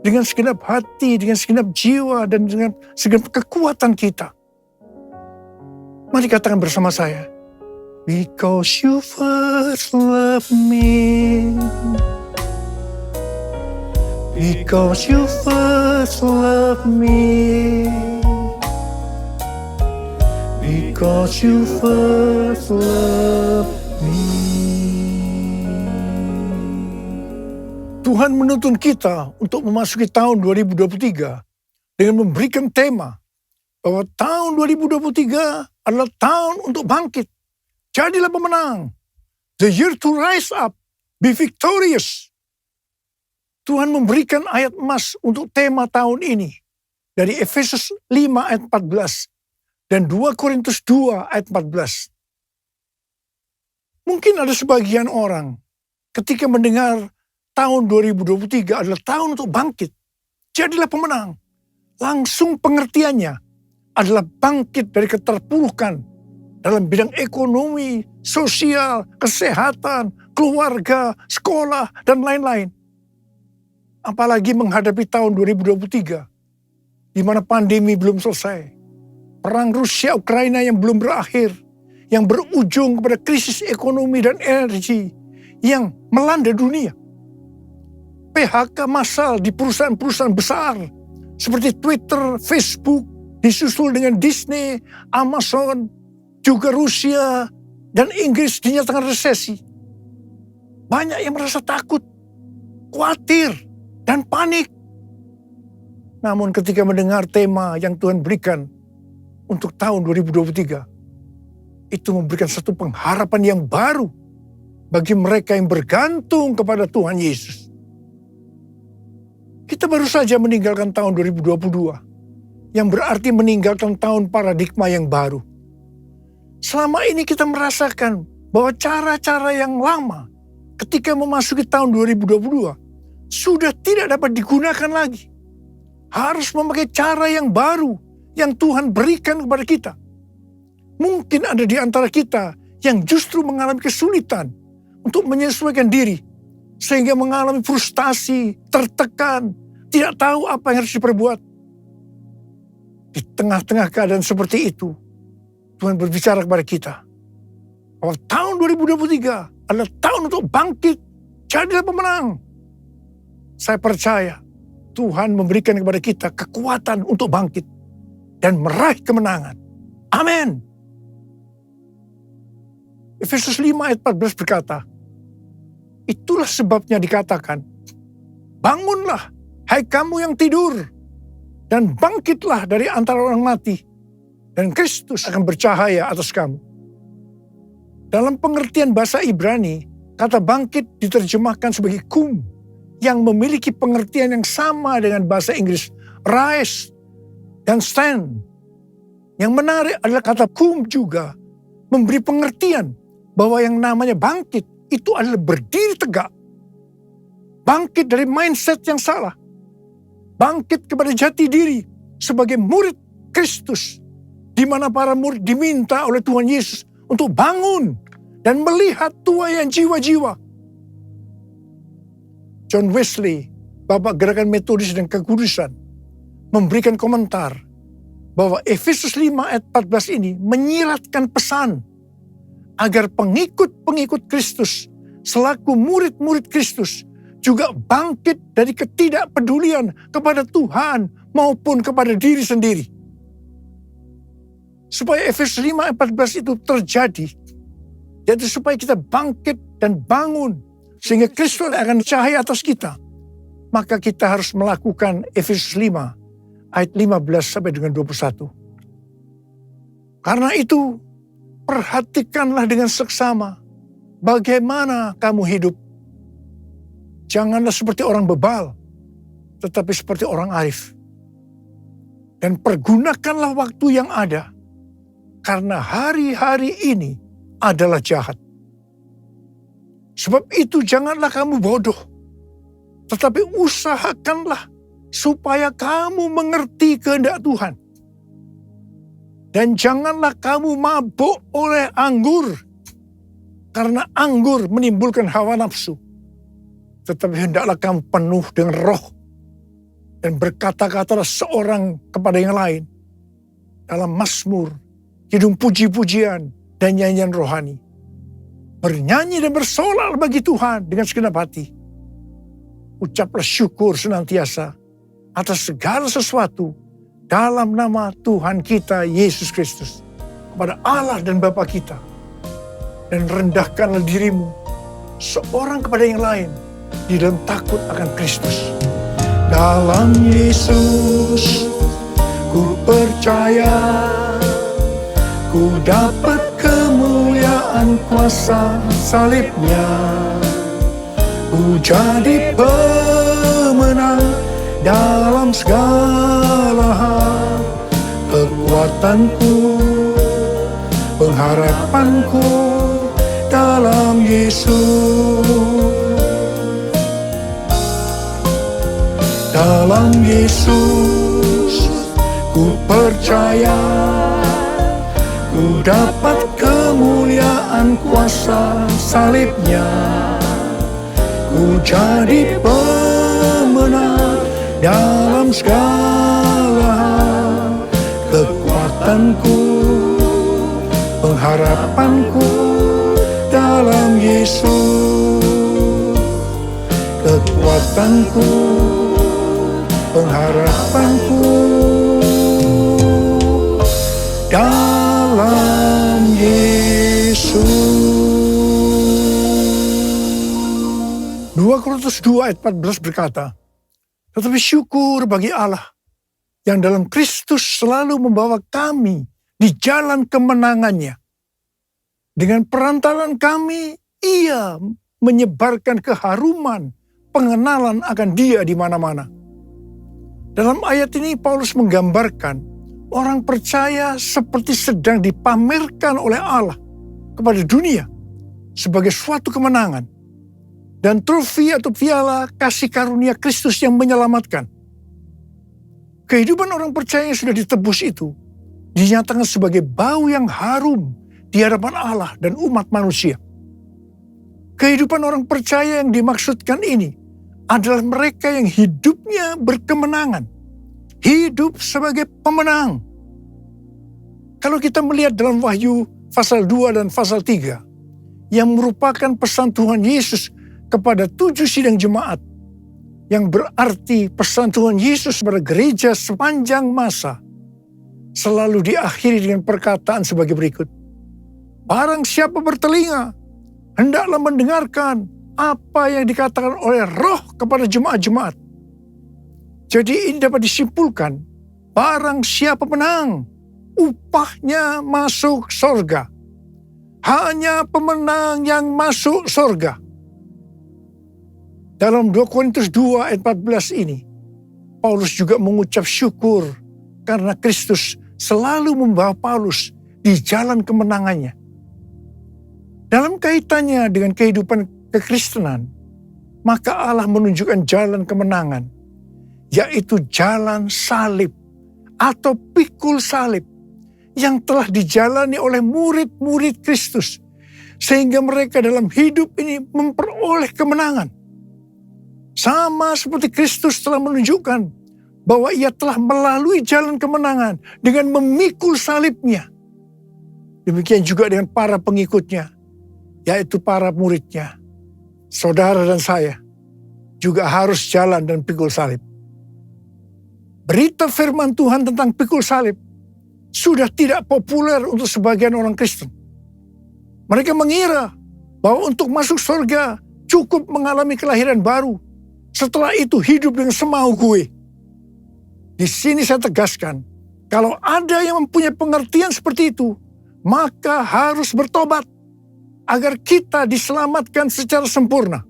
dengan segenap hati, dengan segenap jiwa, dan dengan segenap kekuatan kita. Mari katakan bersama saya, because you first loved me, because you first loved me, because you first loved me. Tuhan menuntun kita untuk memasuki tahun 2023 dengan memberikan tema bahwa tahun 2023 adalah tahun untuk bangkit. Jadilah pemenang. The year to rise up, be victorious. Tuhan memberikan ayat emas untuk tema tahun ini dari Efesus 5 ayat 14. Dan 2 Korintus 2 ayat 14. Mungkin ada sebagian orang ketika mendengar tahun 2023 adalah tahun untuk bangkit. Jadilah pemenang. Langsung pengertiannya adalah bangkit dari keterpurukan dalam bidang ekonomi, sosial, kesehatan, keluarga, sekolah, dan lain-lain. Apalagi menghadapi tahun 2023, di mana pandemi belum selesai. Perang Rusia-Ukraina yang belum berakhir, yang berujung kepada krisis ekonomi dan energi yang melanda dunia. PHK massal di perusahaan-perusahaan besar seperti Twitter, Facebook, disusul dengan Disney, Amazon, juga Rusia dan Inggris dinyatakan resesi. Banyak yang merasa takut, khawatir, dan panik. Namun ketika mendengar tema yang Tuhan berikan untuk tahun 2023, itu memberikan satu pengharapan yang baru bagi mereka yang bergantung kepada Tuhan Yesus. Kita baru saja meninggalkan tahun 2022, yang berarti meninggalkan tahun paradigma yang baru. Selama ini kita merasakan bahwa cara-cara yang lama ketika memasuki tahun 2022 sudah tidak dapat digunakan lagi. Harus memakai cara yang baru yang Tuhan berikan kepada kita. Mungkin ada di antara kita yang justru mengalami kesulitan untuk menyesuaikan diri, sehingga mengalami frustasi, tertekan, tidak tahu apa yang harus diperbuat. Di tengah-tengah keadaan seperti itu, Tuhan berbicara kepada kita bahwa tahun 2023 adalah tahun untuk bangkit, jadilah pemenang. Saya percaya Tuhan memberikan kepada kita kekuatan untuk bangkit dan meraih kemenangan. Amin. Efesus 5 ayat 14 berkata, itulah sebabnya dikatakan, bangunlah hai kamu yang tidur, dan bangkitlah dari antara orang mati, dan Kristus akan bercahaya atas kamu. Dalam pengertian bahasa Ibrani, kata bangkit diterjemahkan sebagai kum, yang memiliki pengertian yang sama dengan bahasa Inggris rise dan stand. Yang menarik adalah kata kum juga memberi pengertian bahwa yang namanya bangkit itu adalah berdiri tegak. Bangkit dari mindset yang salah. Bangkit kepada jati diri sebagai murid Kristus, di mana para murid diminta oleh Tuhan Yesus untuk bangun dan melihat tuaian jiwa-jiwa. John Wesley, Bapak Gerakan Metodis dan Kekudusan, memberikan komentar bahwa Efesus 5 ayat 14 ini menyiratkan pesan agar pengikut-pengikut Kristus selaku murid-murid Kristus juga bangkit dari ketidakpedulian kepada Tuhan maupun kepada diri sendiri. Supaya Efesus 5 ayat 14 itu terjadi, yaitu supaya kita bangkit dan bangun sehingga Kristus akan cahaya atas kita, maka kita harus melakukan Efesus 5 ayat 15 sampai dengan 21. Karena itu, perhatikanlah dengan seksama bagaimana kamu hidup. Janganlah seperti orang bebal, tetapi seperti orang arif. Dan pergunakanlah waktu yang ada, karena hari-hari ini adalah jahat. Sebab itu janganlah kamu bodoh, tetapi usahakanlah supaya kamu mengerti kehendak Tuhan. Dan janganlah kamu mabuk oleh anggur, karena anggur menimbulkan hawa nafsu. Tetapi hendaklah kamu penuh dengan roh, dan berkata-katalah seorang kepada yang lain dalam mazmur, kidung puji-pujian, dan nyanyian rohani. Bernyanyi dan bersolah bagi Tuhan dengan segenap hati. Ucaplah syukur senantiasa atas segala sesuatu dalam nama Tuhan kita Yesus Kristus kepada Allah dan Bapa kita. Dan rendahkanlah dirimu seorang kepada yang lain di dalam takut akan Kristus. Dalam Yesus ku percaya, ku dapat kemuliaan kuasa salibnya. Ku jadi pemenang dalam segala hal. Kekuatanku, pengharapanku dalam Yesus. Dalam Yesus ku percaya, ku dapat kemuliaan kuasa salibnya. Ku jadi pemenang dalam segala hal. Kekuatanku, pengharapanku dalam Yesus. Kekuatanku, pengharapanku dalam Yesus. 2 Korintus 2 ayat 14 berkata, tetapi syukur bagi Allah yang dalam Kristus selalu membawa kami di jalan kemenangannya. Dengan perantaran kami, Ia menyebarkan keharuman pengenalan akan Dia di mana-mana. Dalam ayat ini Paulus menggambarkan orang percaya seperti sedang dipamerkan oleh Allah kepada dunia sebagai suatu kemenangan dan trofi atau piala kasih karunia Kristus yang menyelamatkan. Kehidupan orang percaya yang sudah ditebus itu dinyatakan sebagai bau yang harum di hadapan Allah dan umat manusia. Kehidupan orang percaya yang dimaksudkan ini adalah mereka yang hidupnya berkemenangan. Hidup sebagai pemenang. Kalau kita melihat dalam Wahyu pasal 2 dan pasal 3, yang merupakan pesan Tuhan Yesus kepada 7 sidang jemaat, yang berarti pesan Tuhan Yesus pada gereja sepanjang masa, selalu diakhiri dengan perkataan sebagai berikut. Barang siapa bertelinga, hendaklah mendengarkan apa yang dikatakan oleh Roh kepada jemaat-jemaat. Jadi ini dapat disimpulkan, barang siapa menang, upahnya masuk sorga. Hanya pemenang yang masuk sorga. Dalam 2 Korintus 2 ayat 14 ini, Paulus juga mengucap syukur karena Kristus selalu membawa Paulus di jalan kemenangannya. Dalam kaitannya dengan kehidupan kekristenan, maka Allah menunjukkan jalan kemenangan, yaitu jalan salib atau pikul salib yang telah dijalani oleh murid-murid Kristus, sehingga mereka dalam hidup ini memperoleh kemenangan. Sama seperti Kristus telah menunjukkan bahwa ia telah melalui jalan kemenangan dengan memikul salibnya. Demikian juga dengan para pengikutnya, yaitu para muridnya. Saudara dan saya juga harus jalan dan pikul salib. Berita firman Tuhan tentang pikul salib sudah tidak populer untuk sebagian orang Kristen. Mereka mengira bahwa untuk masuk surga cukup mengalami kelahiran baru. Setelah itu hidup dengan semau gue. Di sini saya tegaskan, kalau ada yang mempunyai pengertian seperti itu, maka harus bertobat agar kita diselamatkan secara sempurna.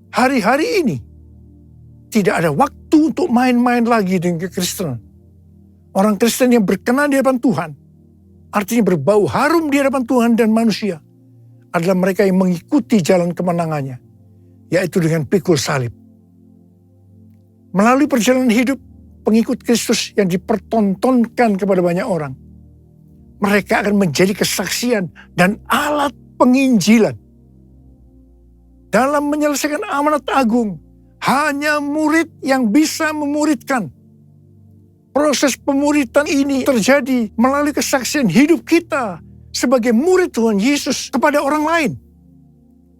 Hari-hari ini tidak ada waktu untuk main-main lagi dengan kekristenan. Orang Kristen yang berkenan di hadapan Tuhan, artinya berbau harum di hadapan Tuhan dan manusia, adalah mereka yang mengikuti jalan kemenangannya, yaitu dengan pikul salib. Melalui perjalanan hidup pengikut Kristus yang dipertontonkan kepada banyak orang, mereka akan menjadi kesaksian dan alat penginjilan. Dalam menyelesaikan amanat agung, hanya murid yang bisa memuridkan. Proses pemuridan ini terjadi melalui kesaksian hidup kita sebagai murid Tuhan Yesus kepada orang lain.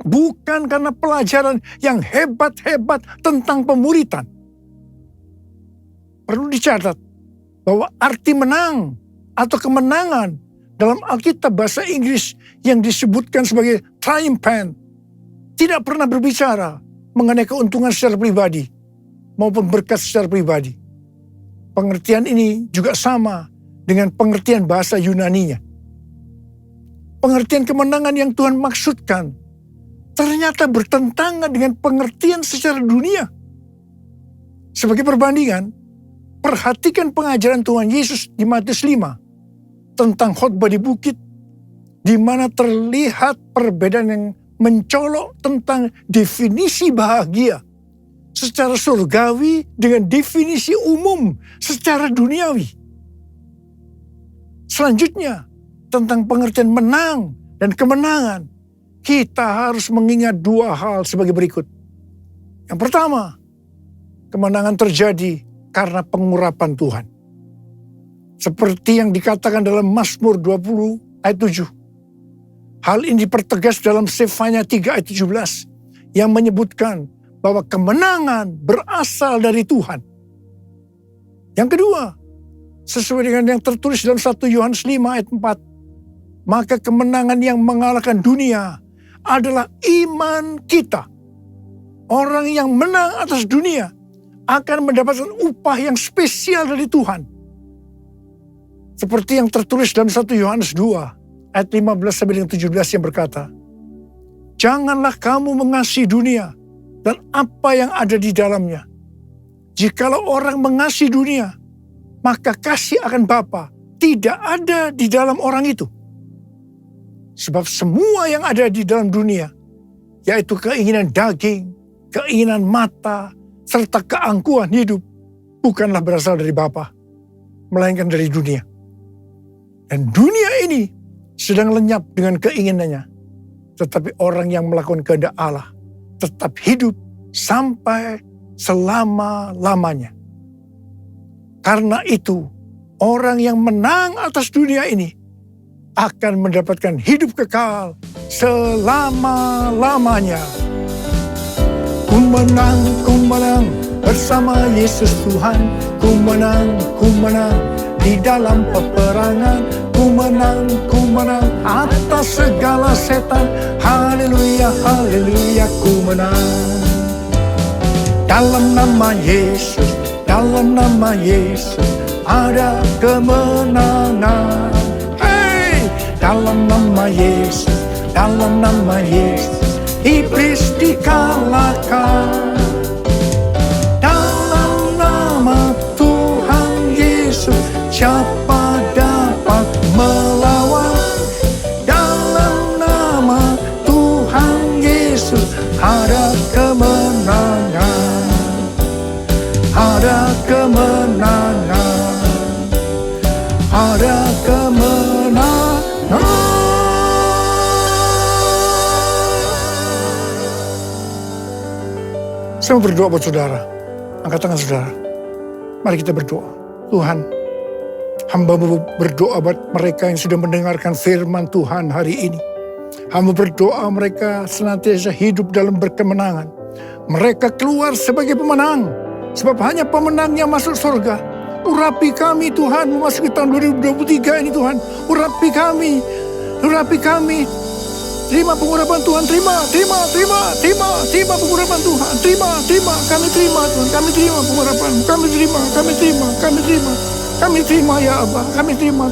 Bukan karena pelajaran yang hebat-hebat tentang pemuridan. Perlu dicatat bahwa arti menang atau kemenangan dalam Alkitab bahasa Inggris yang disebutkan sebagai triumphant tidak pernah berbicara mengenai keuntungan secara pribadi maupun berkat secara pribadi. Pengertian ini juga sama dengan pengertian bahasa Yunaninya. Pengertian kemenangan yang Tuhan maksudkan ternyata bertentangan dengan pengertian secara dunia. Sebagai perbandingan, perhatikan pengajaran Tuhan Yesus di Matius 5 tentang khotbah di bukit, di mana terlihat perbedaan yang mencolok tentang definisi bahagia secara surgawi dengan definisi umum secara duniawi. Selanjutnya, tentang pengertian menang dan kemenangan, kita harus mengingat dua hal sebagai berikut. Yang pertama, kemenangan terjadi karena pengurapan Tuhan. Seperti yang dikatakan dalam Mazmur 20 ayat 7. Hal ini dipertegas dalam Sefanya 3 ayat 17 yang menyebutkan bahwa kemenangan berasal dari Tuhan. Yang kedua, sesuai dengan yang tertulis dalam 1 Yohanes 5 ayat 4, maka kemenangan yang mengalahkan dunia adalah iman kita. Orang yang menang atas dunia akan mendapatkan upah yang spesial dari Tuhan. Seperti yang tertulis dalam 1 Yohanes 2 ayat 15-17 yang berkata, janganlah kamu mengasihi dunia dan apa yang ada di dalamnya. Jikalau orang mengasihi dunia, maka kasih akan Bapa tidak ada di dalam orang itu. Sebab semua yang ada di dalam dunia, yaitu keinginan daging, keinginan mata, serta keangkuhan hidup, bukanlah berasal dari Bapa, melainkan dari dunia. Dan dunia ini sedang lenyap dengan keinginannya. Tetapi orang yang melakukan kehendak Allah tetap hidup sampai selama-lamanya. Karena itu, orang yang menang atas dunia ini akan mendapatkan hidup kekal selama-lamanya. Ku menang bersama Yesus Tuhan. Ku menang di dalam peperangan. Ku menang atas segala setan. Haleluya, haleluya, ku menang. Dalam nama Yesus ada kemenangan. Hey, dalam nama Yesus, iblis dikalahkan. Dalam nama Tuhan Yesus, siapa dapat melawan? Dalam nama Tuhan Yesus ada kemenangan. Ada kemenangan. Ada kemenangan. Saya mau berdoa buat saudara. Angkat tangan saudara. Mari kita berdoa. Tuhan, hamba berdoa buat mereka yang sudah mendengarkan firman Tuhan hari ini. Hamba berdoa mereka senantiasa hidup dalam berkemenangan. Mereka keluar sebagai pemenang. Sebab hanya pemenang yang masuk surga. Urapi kami Tuhan memasuki tahun 2023 ini Tuhan. Urapi kami. Terima pengurapan Tuhan, terima pengurapan Tuhan, terima, kami terima Tuhan, kami terima pengurapan, kami terima ya Abah, kami terima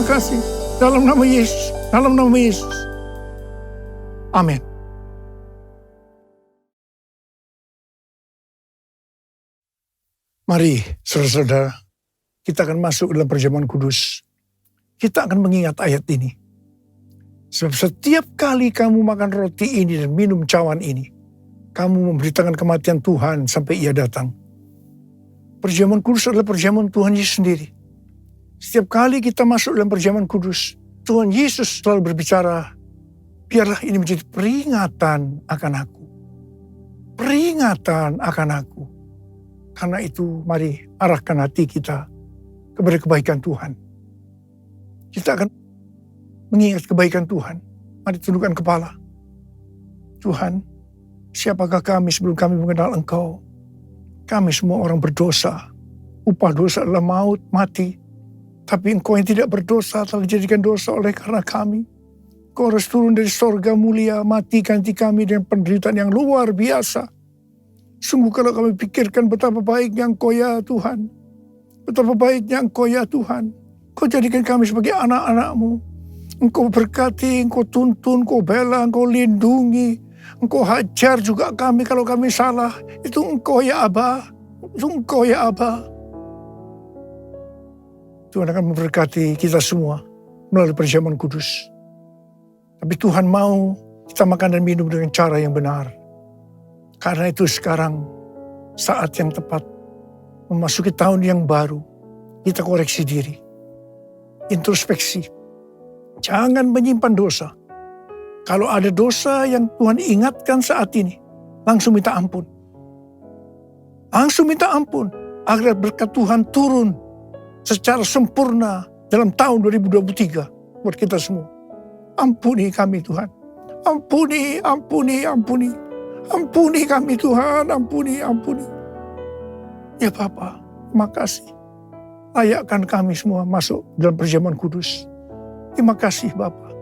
kasih, dalam nama Yesus, amin. Mari saudara-saudara, kita akan masuk dalam perjamuan kudus. Kita akan mengingat ayat ini. Sebab setiap kali kamu makan roti ini dan minum cawan ini, kamu memberitakan kematian Tuhan sampai ia datang. Perjamuan kudus adalah perjamuan Tuhan Yesus sendiri. Setiap kali kita masuk dalam perjamuan kudus, Tuhan Yesus selalu berbicara, biarlah ini menjadi peringatan akan aku. Peringatan akan aku. Karena itu mari arahkan hati kita kepada kebaikan Tuhan. Kita akan mengingat kebaikan Tuhan. Mari tundukkan kepala. Tuhan, siapakah kami sebelum kami mengenal Engkau? Kami semua orang berdosa. Upah dosa adalah maut, mati. Tapi Engkau yang tidak berdosa telah dijadikan dosa oleh karena kami. Engkau harus turun dari sorga mulia, mati ganti kami dengan penderitaan yang luar biasa. Sungguh kalau kami pikirkan betapa baiknya Engkau ya Tuhan. Betapa baiknya Engkau ya Tuhan. Engkau jadikan kami sebagai anak-anak-Mu. Engkau berkati, Engkau tuntun, Engkau bela, Engkau lindungi. Engkau hajar juga kami kalau kami salah. Itu Engkau ya Abah. Itu Engkau ya Abah. Tuhan akan memberkati kita semua melalui perjamuan kudus. Tapi Tuhan mau kita makan dan minum dengan cara yang benar. Karena itu sekarang saat yang tepat memasuki tahun yang baru. Kita koreksi diri. Introspeksi. Jangan menyimpan dosa. Kalau ada dosa yang Tuhan ingatkan saat ini, langsung minta ampun. Langsung minta ampun. Agar berkat Tuhan turun secara sempurna dalam tahun 2023 buat kita semua. Ampuni kami Tuhan. Ampuni. Ampuni kami Tuhan. Ampuni. Ya Bapa, makasih. Layakkan kami semua masuk dalam perjamuan kudus. Terima kasih Bapa.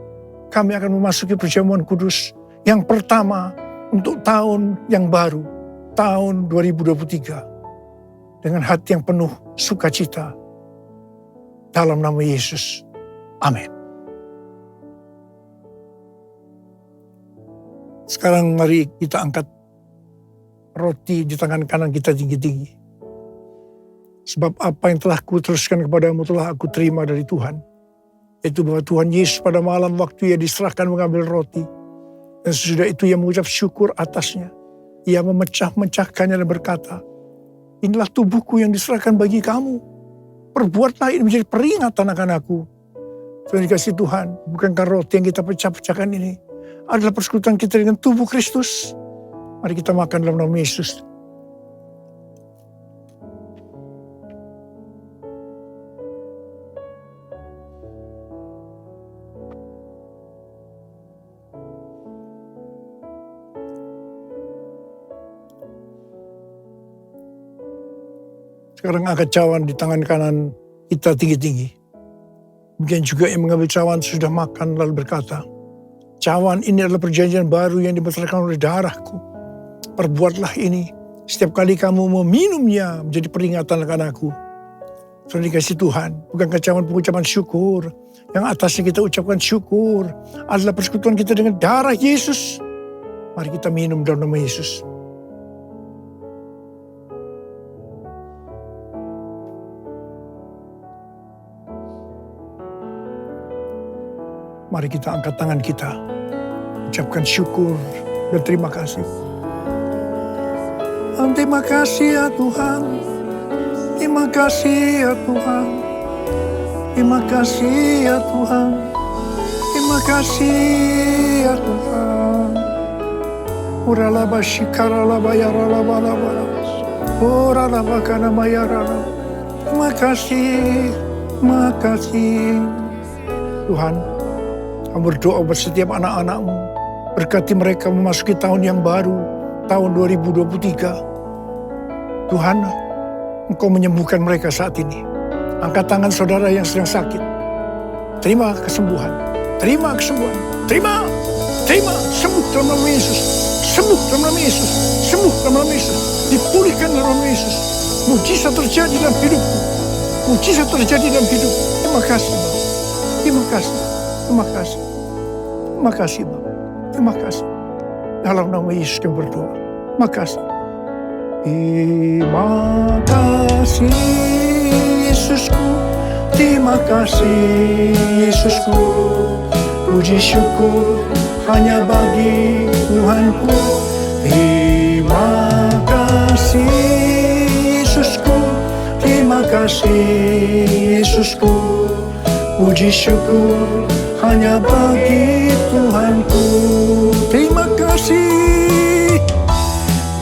Kami akan memasuki perjamuan kudus yang pertama untuk tahun yang baru. Tahun 2023. Dengan hati yang penuh sukacita. Dalam nama Yesus. Amin. Sekarang mari kita angkat roti di tangan kanan kita tinggi-tinggi. Sebab apa yang telah kuteruskan kepadamu telah aku terima dari Tuhan. Yaitu bahwa Tuhan Yesus pada malam waktu ia diserahkan mengambil roti. Dan sesudah itu ia mengucap syukur atasnya. Ia memecah-mecahkannya dan berkata, inilah tubuhku yang diserahkan bagi kamu. Perbuatlah ini menjadi peringatan akan aku. Tuhan dikasih Tuhan, bukankah roti yang kita pecah-pecahkan ini adalah persekutuan kita dengan tubuh Kristus? Mari kita makan dalam nama Yesus. Sekarang angkat cawan di tangan kanan kita tinggi-tinggi. Demikian juga yang mengambil cawan sudah makan lalu berkata, cawan ini adalah perjanjian baru yang dibesarkan oleh darahku. Perbuatlah ini setiap kali kamu meminumnya menjadi peringatan akan aku. Tuhan dikasih Tuhan, bukankah cawan pengucapan syukur? Yang atasnya kita ucapkan syukur adalah persekutuan kita dengan darah Yesus. Mari kita minum dalam nama Yesus. Mari kita angkat tangan kita, ucapkan syukur dan terima kasih. Terima kasih ya Tuhan, terima kasih ya Tuhan, terima kasih ya Tuhan, terima kasih ya Tuhan. Uralaba shikaralaba yaralaba laba, uralaba kanama yaralaba. Terima kasih, terima kasih Tuhan. Kami berdoa buat setiap anak-anak-Mu. Berkati mereka memasuki tahun yang baru, tahun 2023. Tuhan, Engkau menyembuhkan mereka saat ini. Angkat tangan saudara yang sedang sakit. Terima kesembuhan. Terima kesembuhan. Terima. Sembuh dalam nama Yesus. Sembuh dalam nama Yesus. Sembuh dalam nama Yesus. Dipulihkan dalam nama Yesus. Mujizat terjadi dalam hidupku. Mujizat terjadi dalam hidupku. Terima kasih, Bapa. Terima kasih. Terima kasih. Terima kasih, Bapa. Terima kasih. Dalam nama Yesus kami berdoa. Terima kasih. Terima kasih, Yesusku. Terima kasih, Yesusku. Puji syukur hanya bagi Tuhanku. Terima kasih, Yesusku. Terima kasih, Yesusku. Puji syukur hanya bagi Tuhanku. Terima kasih.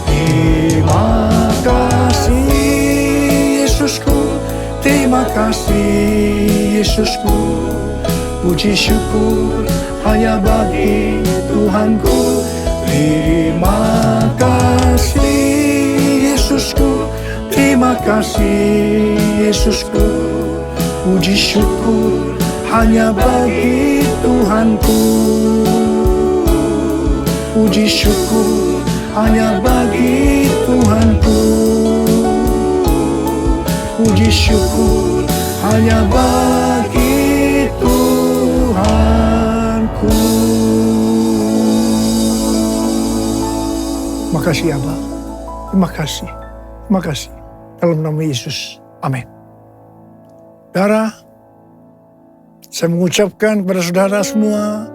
Terima kasih, Yesusku. Terima kasih, Yesusku. Puji syukur hanya bagi Tuhanku. Terima kasih, Yesusku. Terima kasih, Yesusku. Puji syukur hanya bagi Tuhanku. Puji syukur hanya bagi Tuhanku. Puji syukur hanya bagi Tuhanku. Terima kasih Abah. Terima kasih. Terima kasih. Dalam nama Yesus. Amin. Saudara, saya mengucapkan kepada saudara semua,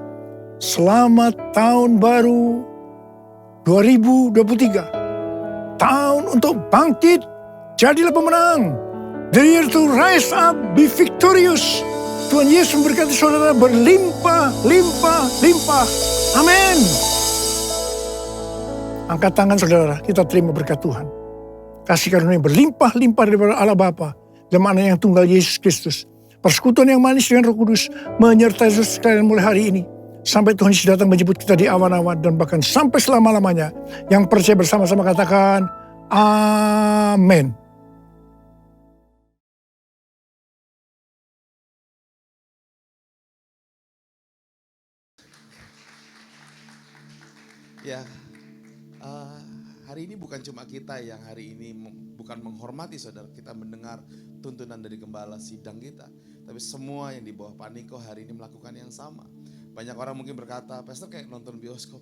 selamat tahun baru 2023. Tahun untuk bangkit, jadilah pemenang. The year to rise up, be victorious. Tuhan Yesus memberkati saudara berlimpah, limpah, limpah. Amin. Angkat tangan saudara, kita terima berkat Tuhan. Kasih karunia berlimpah, limpah daripada Allah Bapa dan anak yang tunggal Yesus Kristus. Persekutuan yang manis dengan Roh Kudus menyertai sekalian mulai hari ini. Sampai Tuhan Yesus datang menjemput kita di awan-awan dan bahkan sampai selama-lamanya. Yang percaya bersama-sama katakan, amin. Ya, hari ini bukan cuma kita yang hari ini bukan menghormati saudara, kita mendengar tuntunan dari gembala sidang kita. Tapi semua yang di bawah Paniko hari ini melakukan yang sama. Banyak orang mungkin berkata, Pastor kayak nonton bioskop.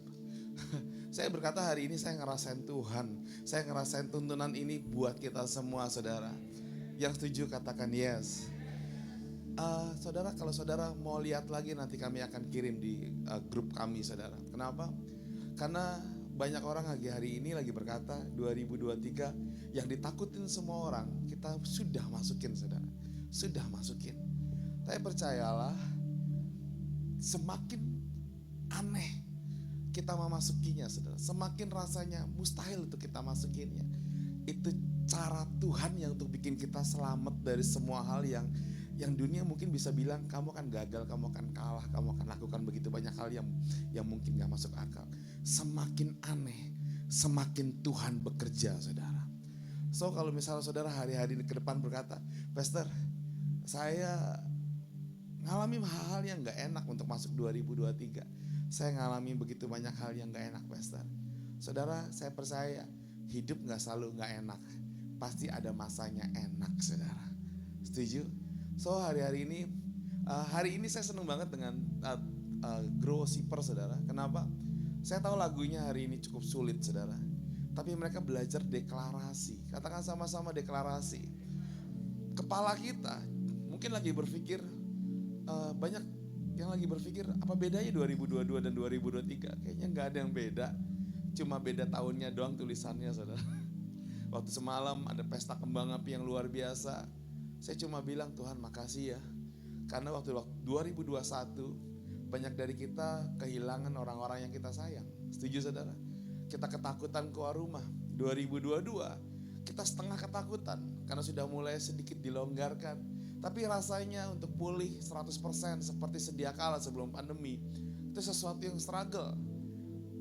Saya berkata hari ini saya ngerasain Tuhan. Saya ngerasain tuntunan ini buat kita semua saudara. Yang setuju katakan yes. Saudara, kalau saudara mau lihat lagi nanti kami akan kirim di grup kami saudara. Kenapa? Karena banyak orang lagi hari ini lagi berkata 2023 yang ditakutin semua orang kita sudah masukin saudara. Sudah masukin. Tapi percayalah semakin aneh kita memasukinya, saudara. Semakin rasanya mustahil untuk kita masukinnya. Itu cara Tuhan yang untuk bikin kita selamat dari semua hal yang dunia mungkin bisa bilang kamu akan gagal, kamu akan kalah, kamu akan lakukan begitu banyak hal yang mungkin gak masuk akal. Semakin aneh, semakin Tuhan bekerja, saudara. So kalau misalnya saudara hari-hari ke depan berkata, Pastor, saya ngalami hal-hal yang gak enak untuk masuk 2023. Saya ngalami begitu banyak hal yang gak enak, Pastor. Saudara, saya percaya hidup gak selalu gak enak. Pasti ada masanya enak, saudara. Setuju? So hari ini saya senang banget dengan Grow Shipper, saudara. Kenapa? Saya tahu lagunya hari ini cukup sulit, saudara. Tapi mereka belajar deklarasi. Katakan sama-sama deklarasi. Kepala kita mungkin lagi berpikir, banyak yang lagi berpikir apa bedanya 2022 dan 2023. Kayaknya gak ada yang beda. Cuma beda tahunnya doang tulisannya, saudara. Waktu semalam ada pesta kembang api yang luar biasa. Saya cuma bilang, Tuhan makasih ya. Karena waktu 2021 banyak dari kita kehilangan orang-orang yang kita sayang. Setuju, saudara? Kita ketakutan keluar rumah. 2022 kita setengah ketakutan karena sudah mulai sedikit dilonggarkan. Tapi rasanya untuk pulih 100% seperti sedia kala sebelum pandemi, itu sesuatu yang struggle.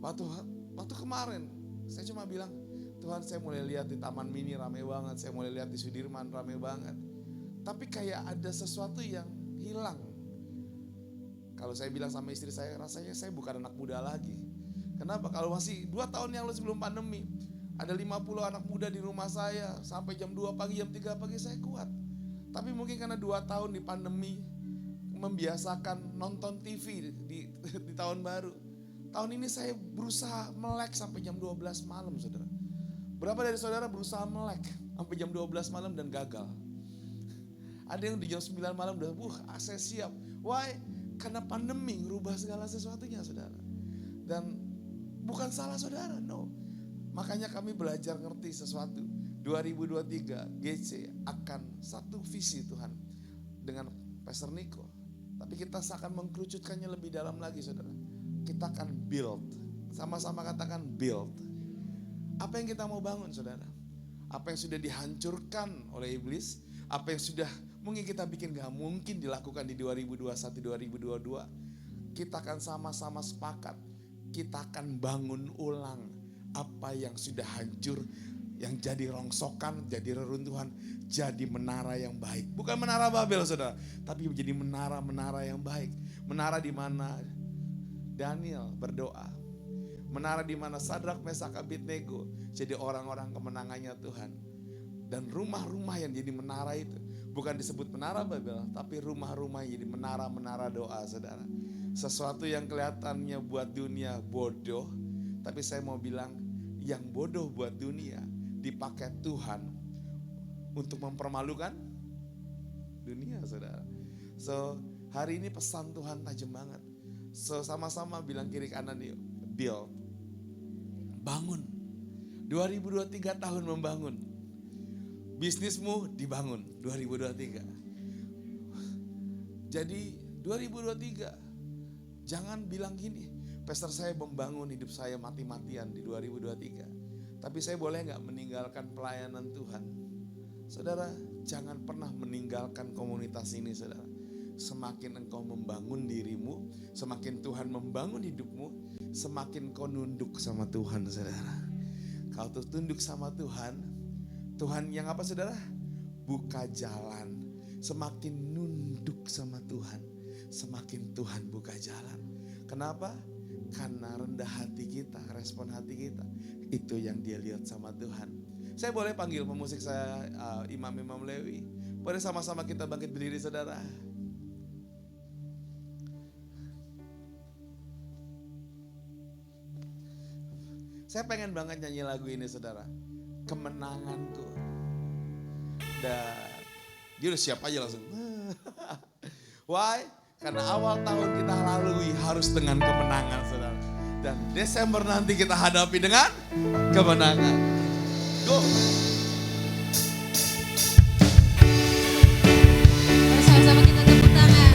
Waktu kemarin saya cuma bilang, Tuhan saya mulai lihat di Taman Mini rame banget, saya mulai lihat di Sudirman rame banget. Tapi kayak ada sesuatu yang hilang. Kalau saya bilang sama istri saya, rasanya saya bukan anak muda lagi. Kenapa? Kalau masih 2 tahun yang lalu sebelum pandemi, ada 50 anak muda di rumah saya, sampai jam 2 pagi, jam 3 pagi saya kuat. Tapi mungkin karena 2 tahun di pandemi, membiasakan nonton TV di tahun baru. Tahun ini saya berusaha melek sampai jam 12 malam, saudara. Berapa dari saudara berusaha melek sampai jam 12 malam dan gagal? Ada yang di jam 9 malam udah, saya siap. Why? Karena pandemi ngerubah segala sesuatunya, saudara. Dan bukan salah saudara, no. Makanya kami belajar ngerti sesuatu. 2023 GC akan satu visi Tuhan dengan Pastor Niko. Tapi kita akan mengkerucutkannya lebih dalam lagi, saudara. Kita akan build. Sama-sama katakan build. Apa yang kita mau bangun, saudara? Apa yang sudah dihancurkan oleh iblis, apa yang sudah mungkin kita bikin gak mungkin dilakukan di 2021-2022, kita akan sama-sama sepakat. Kita akan bangun ulang apa yang sudah hancur, yang jadi rongsokan, jadi reruntuhan, jadi menara yang baik. Bukan menara Babel, saudara, tapi menjadi menara-menara yang baik. Menara di mana Daniel berdoa. Menara di mana Sadrak, Mesak, Abednego jadi orang-orang kemenangannya Tuhan. Dan rumah-rumah yang jadi menara itu bukan disebut menara Babel, tapi rumah-rumah yang jadi menara-menara doa, saudara. Sesuatu yang kelihatannya buat dunia bodoh, tapi saya mau bilang yang bodoh buat dunia dipakai Tuhan untuk mempermalukan dunia, saudara. So hari ini pesan Tuhan tajam banget. So sama-sama bilang kiri kanan yuk, build. Bangun. 2023 tahun membangun. Bisnismu dibangun 2023. Jadi 2023 jangan bilang gini, Pastor saya membangun hidup saya mati-matian di 2023. Tapi saya boleh gak meninggalkan pelayanan Tuhan? Saudara, jangan pernah meninggalkan komunitas ini, saudara. Semakin engkau membangun dirimu, semakin Tuhan membangun hidupmu, semakin kau nunduk sama Tuhan, saudara. Kau tuh tunduk sama Tuhan, Tuhan yang apa, saudara? Buka jalan. Semakin nunduk sama Tuhan, semakin Tuhan buka jalan. Kenapa? Karena rendah hati kita, respon hati kita, itu yang dia lihat sama Tuhan. Saya boleh panggil pemusik saya, Imam Lewi. Boleh sama-sama kita bangkit berdiri, saudara. Saya pengen banget nyanyi lagu ini, saudara. Kemenanganku. Dan dia udah siap aja langsung. Why? Karena awal tahun kita lalui harus dengan kemenangan, saudara. Dan Desember nanti kita hadapi dengan kemenangan. Go! Sama-sama kita tepuk tangan.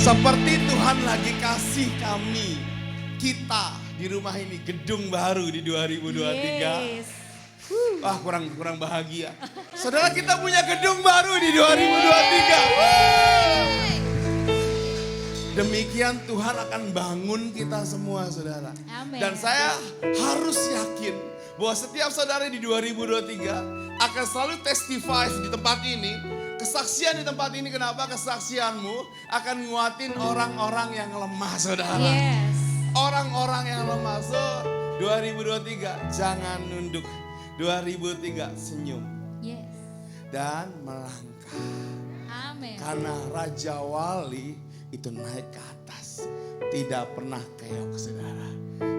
Seperti Tuhan lagi kasih kita di rumah ini gedung baru di 2023. Wah, kurang bahagia. Saudara, kita punya gedung baru di 2023. Demikian Tuhan akan bangun kita semua, saudara. Amin. Dan saya harus yakin bahwa setiap saudara di 2023 akan selalu testify di tempat ini. Kesaksian di tempat ini, kenapa? Kesaksianmu akan nguatin orang-orang yang lemah, saudara. Yes. Orang-orang yang lemah. So, 2023 jangan nunduk. 2003 senyum. Yes. Dan melangkah. Amin. Karena Raja Wali itu naik ke atas. Tidak pernah keok, saudara.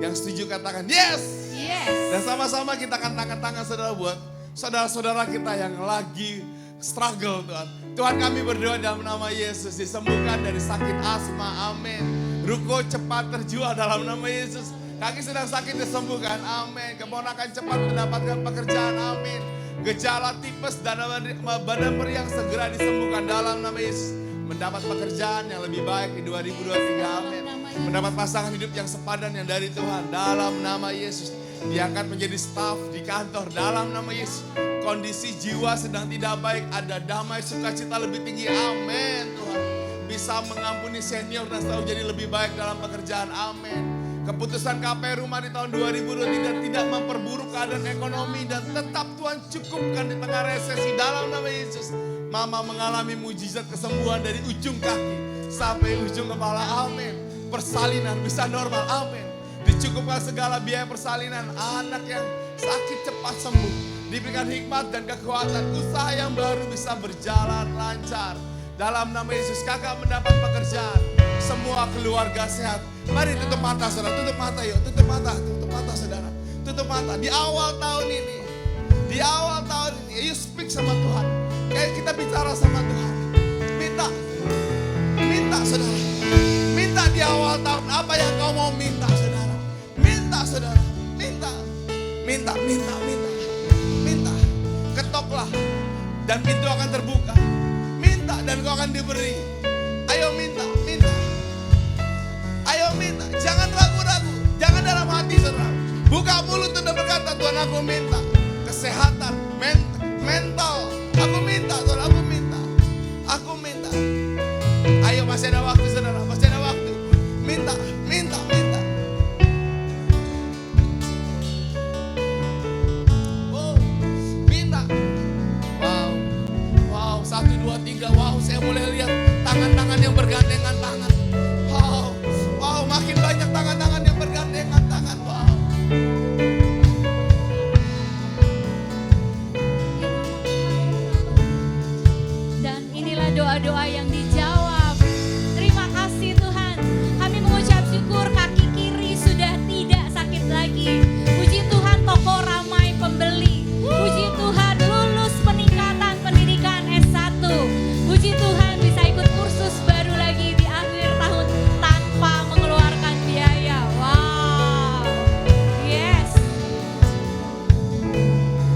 Yang setuju katakan yes. Yes. Dan sama-sama kita akan tangan-tangan, saudara, buat saudara-saudara kita yang lagi struggle, Tuhan. Tuhan, kami berdoa dalam nama Yesus, disembuhkan dari sakit asma, amin. Ruko cepat terjual dalam nama Yesus. Kaki sedang sakit disembuhkan, amin. Keponakan cepat mendapatkan pekerjaan, amin. Gejala tipes dan badan meriang segera disembuhkan dalam nama Yesus. Mendapat pekerjaan yang lebih baik di 2023, amin. Mendapat pasangan hidup yang sepadan yang dari Tuhan dalam nama Yesus. Diangkat menjadi staf di kantor dalam nama Yesus. Kondisi jiwa sedang tidak baik, ada damai sukacita lebih tinggi, amin Tuhan. Bisa mengampuni senior dan selalu jadi lebih baik dalam pekerjaan, amin. Keputusan KPR Rumah di tahun 2023 tidak memperburuk keadaan ekonomi dan tetap Tuhan cukupkan di tengah resesi dalam nama Yesus. Mama mengalami mujizat kesembuhan dari ujung kaki sampai ujung kepala, amin. Persalinan bisa normal, amin. Dicukupkan segala biaya persalinan, anak yang sakit cepat sembuh. Diberikan hikmat dan kekuatan, usaha yang baru bisa berjalan lancar. Dalam nama Yesus, kakak mendapat pekerjaan. Semua keluarga sehat. Mari tutup mata, saudara. Tutup mata yuk, tutup mata saudara. Tutup mata. Di awal tahun ini, you speak sama Tuhan. Kayak kita bicara sama Tuhan. Minta saudara. Minta di awal tahun, apa yang kau mau minta, saudara. Minta, saudara. Minta. Ketoklah dan pintu akan terbuka. Minta dan kau akan diberi. Ayo minta. Ayo minta. Jangan ragu-ragu. Jangan dalam hati, saudara. Buka mulut dan berkata, Tuhan, aku minta kesehatan, mental. Aku minta, saudara. Aku minta. Ayo, masih ada waktu, saudara. Masih ada waktu. Minta. Wow, saya boleh lihat tangan-tangan yang bergandengan tangan. Wow, makin banyak tangan-tangan yang bergandengan tangan. Wow. Dan inilah doa-doa yang dijawab. Terima kasih Tuhan. Kami mengucap syukur kaki kiri sudah tidak sakit lagi. Puji Tuhan, toko ramai pembeli. Puji Tuhan, lulus peningkatan pendidikan S1. Puji Tuhan, bisa ikut kursus baru lagi di akhir tahun tanpa mengeluarkan biaya. Wow. Yes.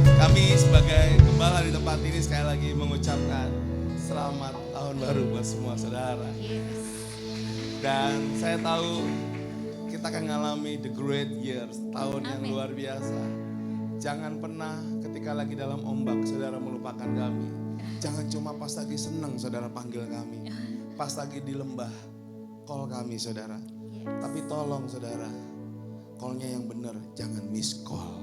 Kami sebagai gembala di tempat ini sekali lagi mengucapkan selamat tahun baru buat semua saudara. Dan saya tahu kita akan mengalami the great years, tahun yang luar biasa. Jangan pernah ketika lagi dalam ombak saudara melupakan kami. Jangan cuma pas lagi senang saudara panggil kami. Pas lagi di lembah, call kami saudara. Tapi tolong saudara, callnya yang benar, jangan miss call.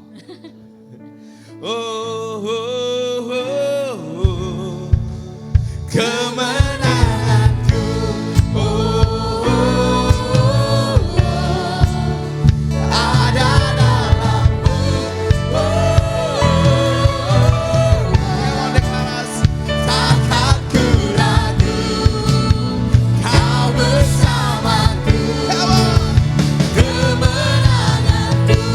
Kemenanganku. Ada dalammu. Takkan ku ragu, kau bersamaku. Kemenanganku.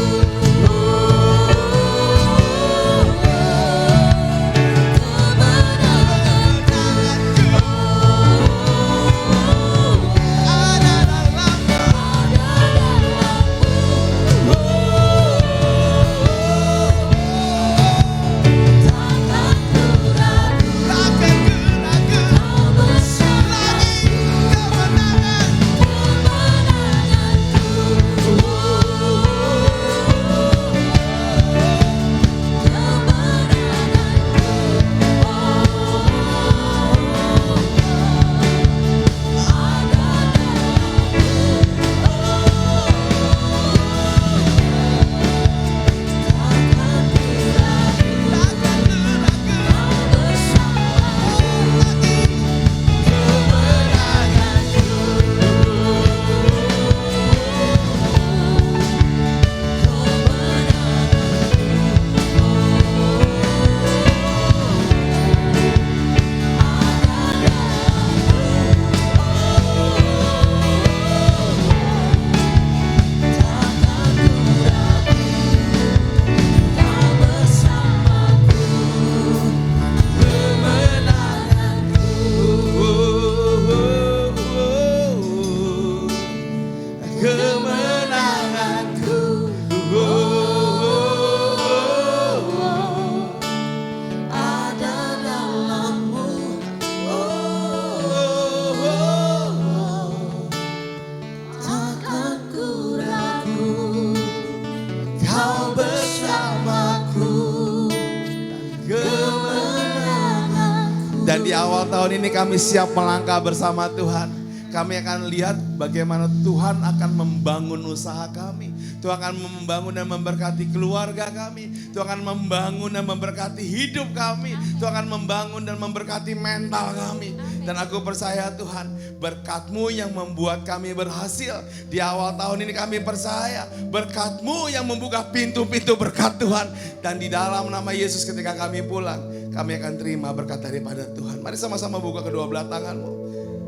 Dan di awal tahun ini kami siap melangkah bersama Tuhan. Kami akan lihat bagaimana Tuhan akan membangun usaha kami. Tuhan akan membangun dan memberkati keluarga kami. Tuhan akan membangun dan memberkati hidup kami. Tuhan akan membangun dan memberkati mental kami. Dan aku percaya Tuhan, berkat-Mu yang membuat kami berhasil. Di awal tahun ini kami percaya berkat-Mu yang membuka pintu-pintu berkat Tuhan. Dan di dalam nama Yesus ketika kami pulang, kami akan terima berkat daripada Tuhan. Mari sama-sama buka kedua belah tanganmu.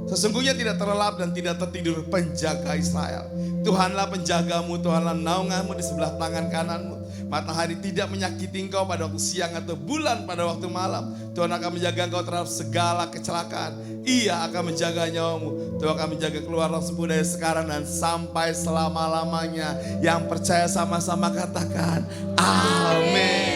Sesungguhnya tidak terlelap dan tidak tertidur penjaga Israel. Tuhanlah penjagamu, Tuhanlah naunganmu di sebelah tangan kananmu. Matahari tidak menyakiti engkau pada waktu siang atau bulan pada waktu malam. Tuhan akan menjaga engkau terhadap segala kecelakaan. Ia akan menjaga nyawamu. Tuhan akan menjaga keluar roh sembuh dari sekarang dan sampai selama-lamanya. Yang percaya sama-sama katakan amin.